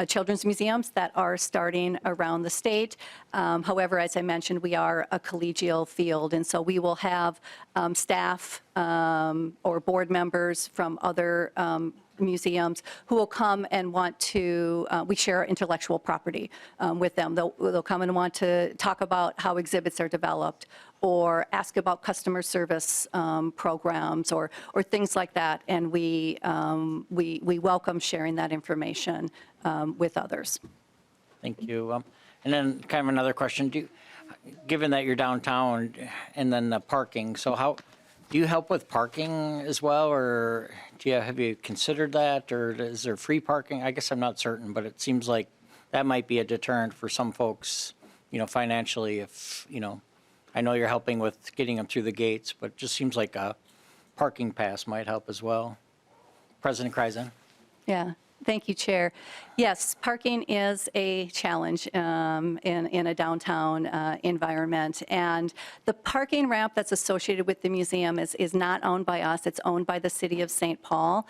children's museums that are starting around the state. However, as I mentioned, we are a collegial field, and so we will have staff or board members from other museums who will come and want to, we share intellectual property with them. They'll come and want to talk about how exhibits are developed or ask about customer service programs or things like that. And we welcome sharing that information with others. Thank you. And then kind of another question. Given that you're downtown and then the parking, so how do you help with parking as well, or have you considered that, or is there free parking? I guess I'm not certain, but it seems like that might be a deterrent for some folks, financially. If I know you're helping with getting them through the gates, but it just seems like a parking pass might help as well. President Kreisen. Yeah. Thank you, Chair. Yes, parking is a challenge in a downtown environment. And the parking ramp that's associated with the museum is not owned by us. It's owned by the city of St. Paul.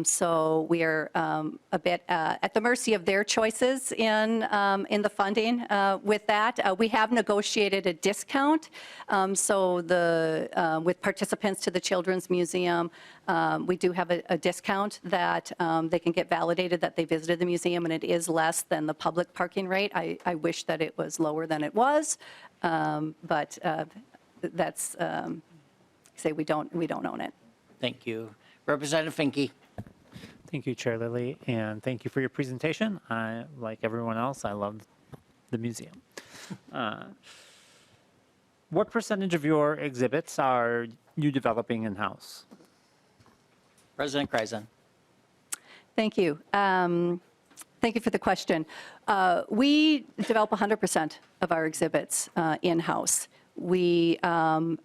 So we are a bit at the mercy of their choices in the funding with that. We have negotiated a discount. So with participants to the Children's Museum, we do have a discount that they can get validated that they visited the museum, and it is less than the public parking rate. I wish that it was lower than it was, but that's say we don't own it. Thank you. Representative Finke. Thank you, Chair Lilly, and thank you for your presentation. Like everyone else, I love the museum. What percentage of your exhibits are you developing in-house? President Kreisen. Thank you. Thank you for the question. We develop 100% of our exhibits in-house. We are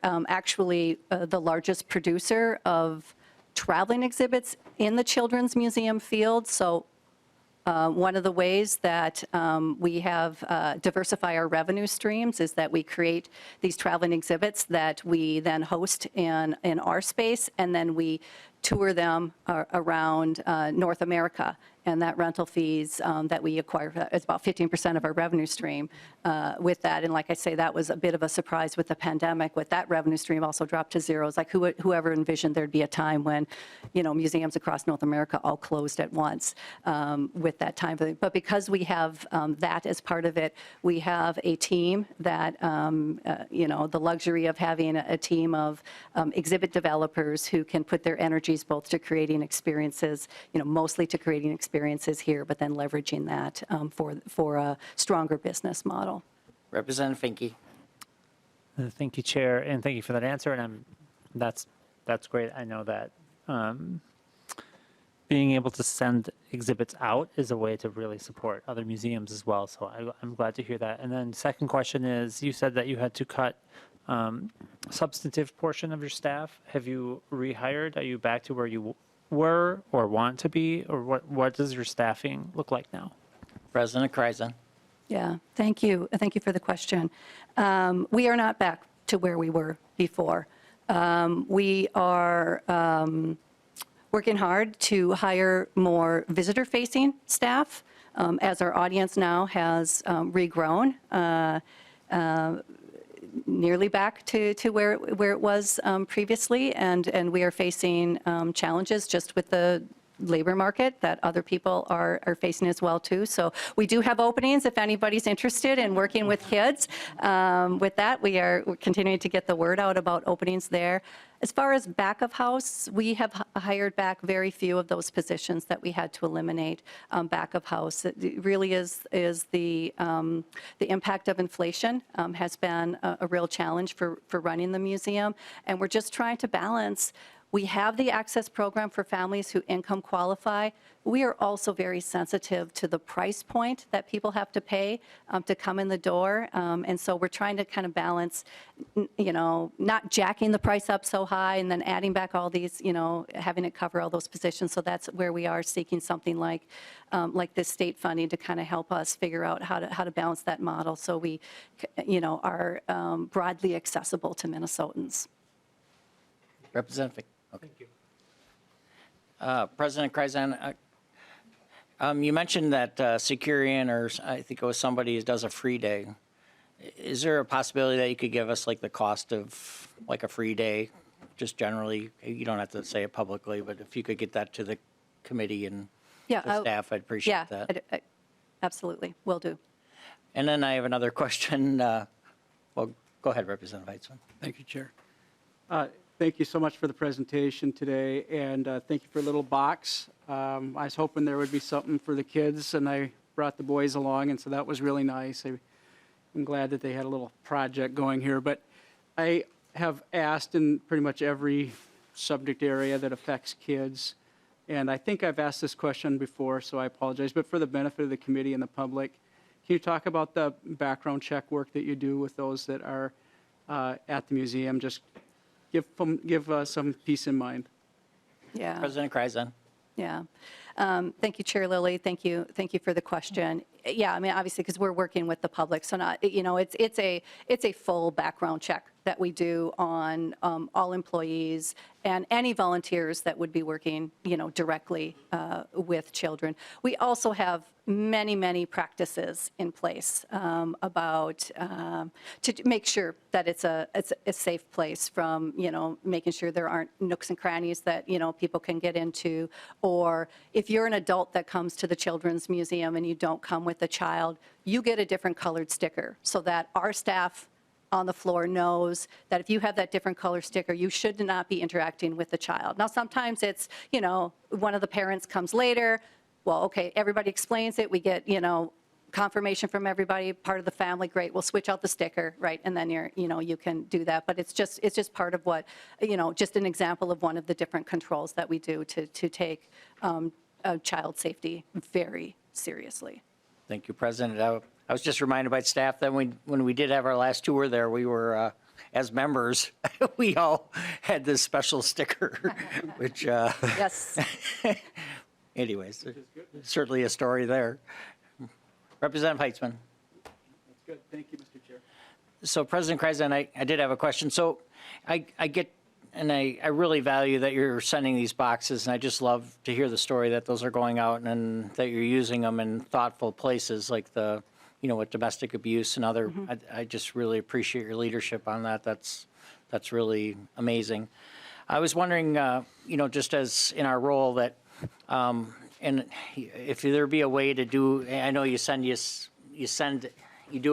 actually the largest producer of traveling exhibits in the Children's Museum field. So one of the ways that we have diversify our revenue streams is that we create these traveling exhibits that we then host in our space, and then we tour them around North America. And that rental fees that we acquire is about 15% of our revenue stream with that. And like I say, that was a bit of a surprise with the pandemic. With that revenue stream also dropped to zero. It's like whoever envisioned there'd be a time when, museums across North America all closed at once with that time. But because we have that as part of it, we have a team that, the luxury of having a team of exhibit developers who can put their energies both to creating experiences, mostly to creating experiences here, but then leveraging that for a stronger business model. Representative Finke. Thank you, Chair, and thank you for that answer. And that's great. I know that being able to send exhibits out is a way to really support other museums as well. So I'm glad to hear that. And then second question is, you said that you had to cut substantive portion of your staff. Have you rehired? Are you back to where you were or want to be, or what does your staffing look like now? President Kreisen. Yeah, thank you. Thank you for the question. We are not back to where we were before. We are working hard to hire more visitor-facing staff as our audience now has regrown. Nearly back to where it was previously, and we are facing challenges just with the labor market that other people are facing as well too. So we do have openings if anybody's interested in working with kids. With that, we're continuing to get the word out about openings there. As far as back of house, we have hired back very few of those positions that we had to eliminate back of house. It really is the impact of inflation has been a real challenge for running the museum, and we're just trying to balance. We have the access program for families who income qualify. We are also very sensitive to the price point that people have to pay to come in the door. And so we're trying to kind of balance, not jacking the price up so high and then adding back all these, having it cover all those positions. So that's where we are seeking something like this state funding to kind of help us figure out how to balance that model so we, are broadly accessible to Minnesotans. Representative. Okay. Thank you. President Kreisen, you mentioned that Securian, or I think it was somebody who does a free day. Is there a possibility that you could give us like the cost of like a free day, just generally? You don't have to say it publicly, but if you could get that to the committee and the staff, I'd appreciate that. Absolutely, will do. And then I have another question. Well, go ahead, Representative Heitzman. Thank you, Chair. Thank you so much for the presentation today, and thank you for a little box. I was hoping there would be something for the kids, and I brought the boys along, and so that was really nice. I'm glad that they had a little project going here, but I have asked in pretty much every subject area that affects kids, and I think I've asked this question before, so I apologize, but for the benefit of the committee and the public, can you talk about the background check work that you do with those that are at the museum? Just give some peace in mind. Yeah. President Kreisen. Yeah. Thank you, Chair Lilly. Thank you for the question. Yeah, I mean, obviously, because we're working with the public, so not, it's a full background check that we do on all employees and any volunteers that would be working, directly with children. We also have many practices in place about to make sure that it's a safe place, from making sure there aren't nooks and crannies that people can get into, or if you're an adult that comes to the Children's Museum and you don't come with a child, you get a different colored sticker so that our staff on the floor knows that if you have that different color sticker, you should not be interacting with the child. Now, sometimes it's, one of the parents comes later. Well, okay, everybody explains it. We get, confirmation from everybody, part of the family, great, we'll switch out the sticker, right? And then you can do that. But it's just part of what, just an example of one of the different controls that we do to take child safety very seriously. Thank you, President. I was just reminded by staff that when we did have our last tour there, we were, as members, we all had this special sticker, which, yes. Anyways, certainly a story there. Representative Heitzman. That's good. Thank you, Mr. Chair. So, President Kreisen, I did have a question. So I get, and I really value that you're sending these boxes, and I just love to hear the story that those are going out and that you're using them in thoughtful places like with domestic abuse and other. I just really appreciate your leadership on that. That's really amazing. I was wondering, just as in our role that, and if there be a way to do, I know you do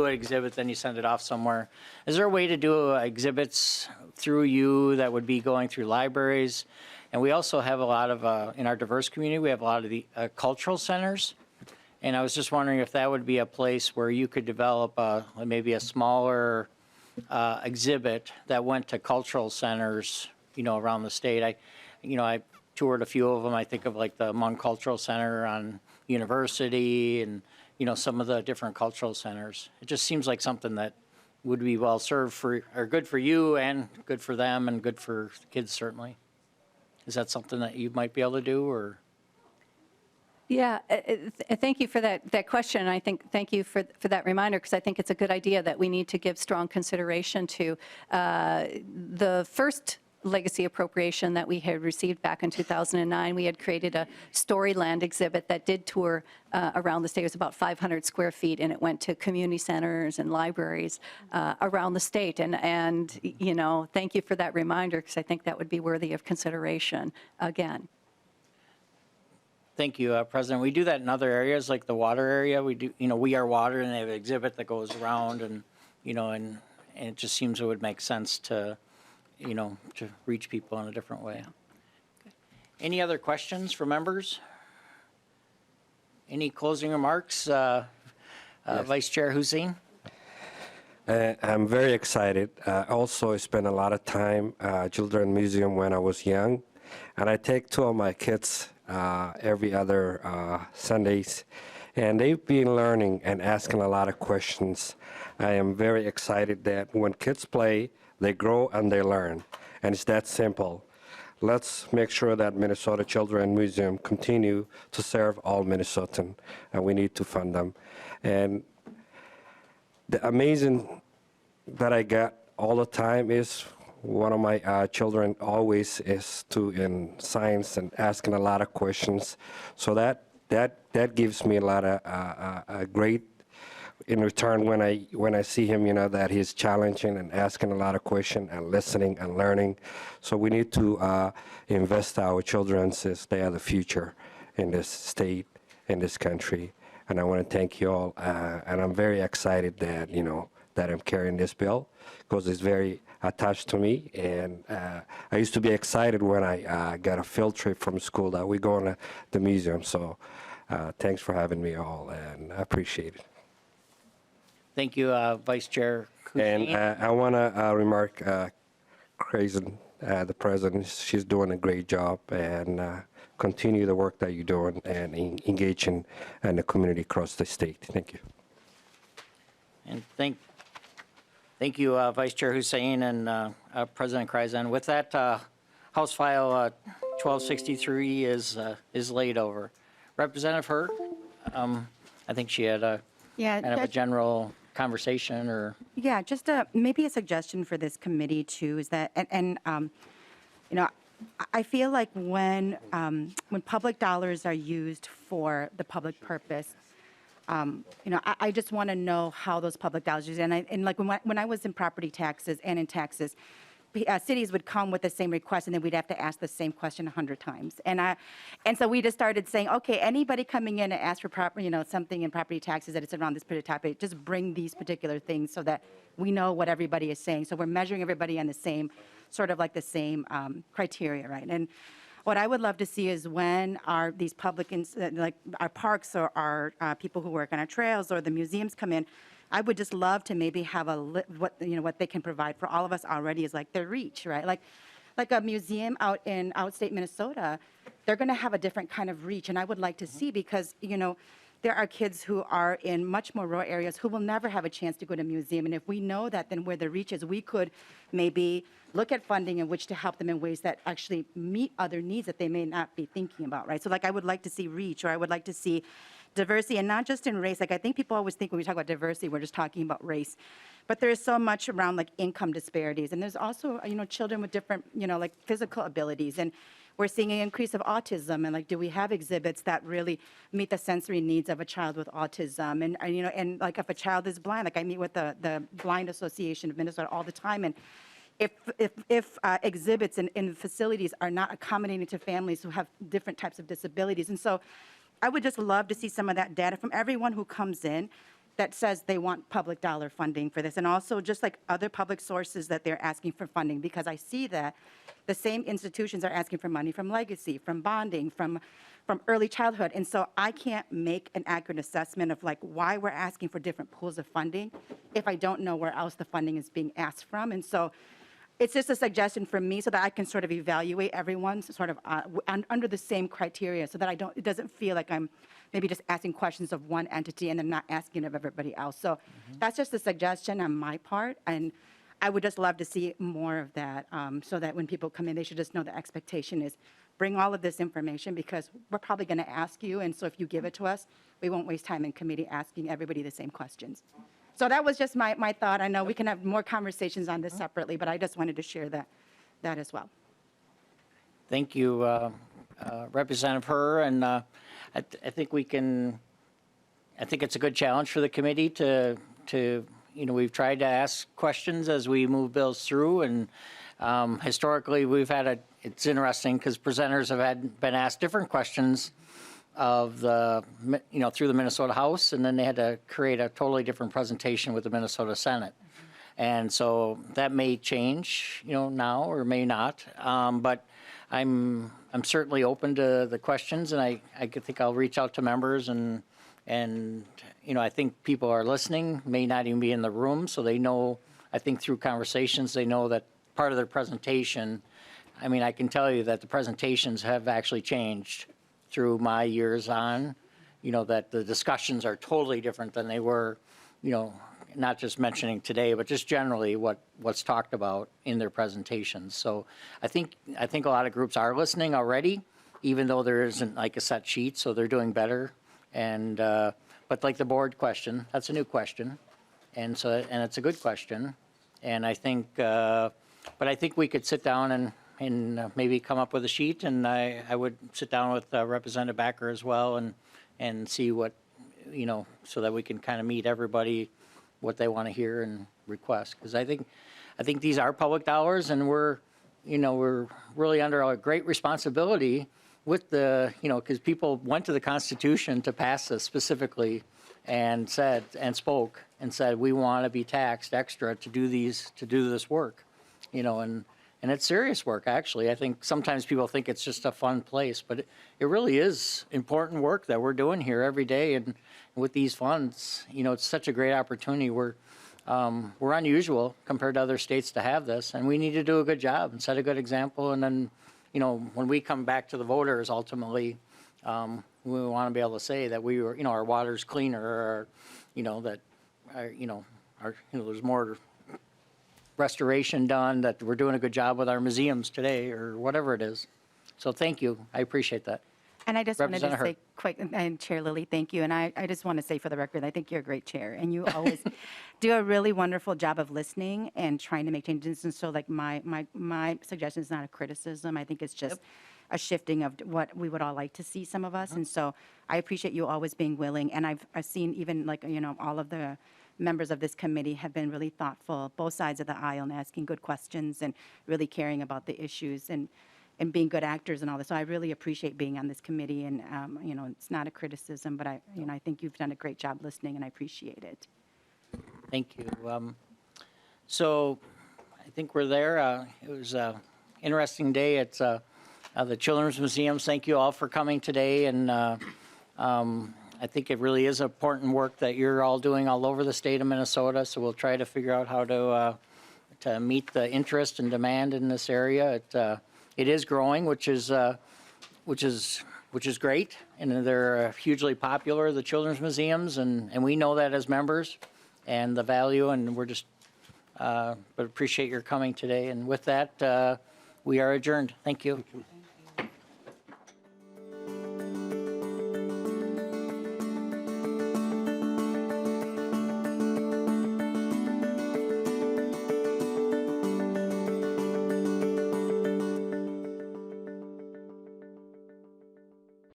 an exhibit, then you send it off somewhere. Is there a way to do exhibits through you that would be going through libraries? And we also have a lot of, in our diverse community, we have a lot of the cultural centers. And I was just wondering if that would be a place where you could develop maybe a smaller exhibit that went to cultural centers, around the state. I toured a few of them. I think of like the Hmong Cultural Center on University and, some of the different cultural centers. It just seems like something that would be well served or good for you and good for them and good for the kids, certainly. Is that something that you might be able to do, or? Yeah, thank you for that question. I think thank you for that reminder, because I think it's a good idea that we need to give strong consideration to. The first legacy appropriation that we had received back in 2009. We had created a Storyland exhibit that did tour around the state. It was about 500 square feet, and it went to community centers and libraries around the state. And you know, thank you for that reminder, because I think that would be worthy of consideration again. Thank you, President. We do that in other areas, like the water area. We do, you know, We Are Water, and they have an exhibit that goes around, and, you know, and it just seems it would make sense to, you know, to reach people in a different way. Any other questions for members? Any closing remarks? Vice Chair Hussein? I'm very excited. Also, I spent a lot of time at Children's Museum when I was young, and I take two of my kids every other Sundays, and they've been learning and asking a lot of questions. I am very excited that when kids play, they grow and they learn, and it's that simple. Let's make sure that Minnesota Children's Museum continue to serve all Minnesotans, and we need to fund them. And the amazing that I get all the time is one of my children always is in science and asking a lot of questions. So that gives me a lot of great in return when I see him, you know, that he's challenging and asking a lot of questions and listening and learning. So we need to invest our children since they are the future in this state, in this country. And I want to thank you all. And I'm very excited that, you know, that I'm carrying this bill, because it's very attached to me. And I used to be excited when I got a field trip from school that we go to the museum. So thanks for having me all, and I appreciate it. Thank you, Vice Chair Hussein. And I want to remark, Crazen, the president, she's doing a great job, and continue the work that you're doing and engaging in the community across the state. Thank you. And thank you, Vice Chair Hussein and President Kreisen. With that, House File 1263 is laid over. Representative Hurd, I think she had a kind of a general conversation, or Yeah, just maybe a suggestion for this committee too is that, you know, I feel like when public dollars are used for the public purpose, you know, I just want to know how those public dollars are used. And like when I was in property taxes and in taxes, cities would come with the same request, and then we'd have to ask the same question 100 times. And so we just started saying, okay, anybody coming in and ask for property, you know, something in property taxes that it's around this particular topic, just bring these particular things so that we know what everybody is saying. So we're measuring everybody on the same, sort of like the same criteria, right? And what I would love to see is when these public, like our parks or our people who work on our trails or the museums come in, I would just love to maybe have what they can provide for all of us already is like their reach, right? Like a museum out in outstate Minnesota, they're going to have a different kind of reach, and I would like to see, because, you know, there are kids who are in much more rural areas who will never have a chance to go to a museum, and if we know that, then where the reach is, we could maybe look at funding in which to help them in ways that actually meet other needs that they may not be thinking about, right? So like I would like to see reach, or I would like to see diversity, and not just in race. Like I think people always think when we talk about diversity, we're just talking about race, but there is so much around like income disparities, and there's also, you know, children with different, you know, like physical abilities, and we're seeing an increase of autism, and like, do we have exhibits that really meet the sensory needs of a child with autism? And you know, and like if a child is blind, like I meet with the Blind Association of Minnesota all the time, and if exhibits in facilities are not accommodating to families who have different types of disabilities, and so I would just love to see some of that data from everyone who comes in that says they want public dollar funding for this, and also just like other public sources that they're asking for funding, because I see that the same institutions are asking for money from legacy, from bonding, from early childhood, and so I can't make an accurate assessment of like why we're asking for different pools of funding if I don't know where else the funding is being asked from. And so it's just a suggestion from me so that I can sort of evaluate everyone's sort of under the same criteria, so that it doesn't feel like I'm maybe just asking questions of one entity and then not asking of everybody else. So that's just a suggestion on my part, and I would just love to see more of that, so that when people come in, they should just know the expectation is bring all of this information, because we're probably going to ask you, and so if you give it to us, we won't waste time in committee asking everybody the same questions. So that was just my thought. I know we can have more conversations on this separately, but I just wanted to share that as well. Thank you, Representative Herr, and I think we can. I think it's a good challenge for the committee to we've tried to ask questions as we move bills through, and historically we've had it's interesting because presenters have been asked different questions of through the Minnesota House, and then they had to create a totally different presentation with the Minnesota Senate. And so that may change, now or may not. But I'm certainly open to the questions, and I think I'll reach out to members and I think people are listening, may not even be in the room, so they know. I think through conversations they know that part of their presentation. I mean, I can tell you that the presentations have actually changed through my years on. That the discussions are totally different than they were. Not just mentioning today, but just generally what's talked about in their presentations. So I think a lot of groups are listening already, even though there isn't like a set sheet, so they're doing better. And but like the board question, that's a new question, and it's a good question. And I think, but I think we could sit down and maybe come up with a sheet, and I would sit down with Representative Backer as well and see what so that we can kind of meet everybody what they want to hear and request, because I think these are public dollars, and we're really under a great responsibility with because people went to the Constitution to pass this specifically and spoke and said we want to be taxed extra to do this work, and it's serious work, actually. I think sometimes people think it's just a fun place, but it really is important work that we're doing here every day. And with these funds, it's such a great opportunity. We're unusual compared to other states to have this, and we need to do a good job and set a good example. And then, when we come back to the voters, ultimately, we want to be able to say that we were, our water's cleaner, or, that, there's more restoration done, that we're doing a good job with our museums today, or whatever it is. So thank you. I appreciate that. And I just wanted to Representative say quick, and Chair Lilly, thank you. And I just want to say for the record, I think you're a great chair, and you always do a really wonderful job of listening and trying to make changes. And so like my suggestion is not a criticism. I think it's just a shifting of what we would all like to see, some of us. And so I appreciate you always being willing. And I've seen even all of the members of this committee have been really thoughtful, both sides of the aisle, and asking good questions and really caring about the issues and being good actors and all this. So I really appreciate being on this committee, and it's not a criticism, but I think you've done a great job listening, and I appreciate it. Thank you. So I think we're there. It was an interesting day at the Children's Museums. Thank you all for coming today, and I think it really is important work that you're all doing all over the state of Minnesota. So we'll try to figure out how to meet the interest and demand in this area. It is growing, which is great, and they're hugely popular, the children's museums, and we know that as members, and the value, and we're just but appreciate your coming today. And with that, we are adjourned. Thank you.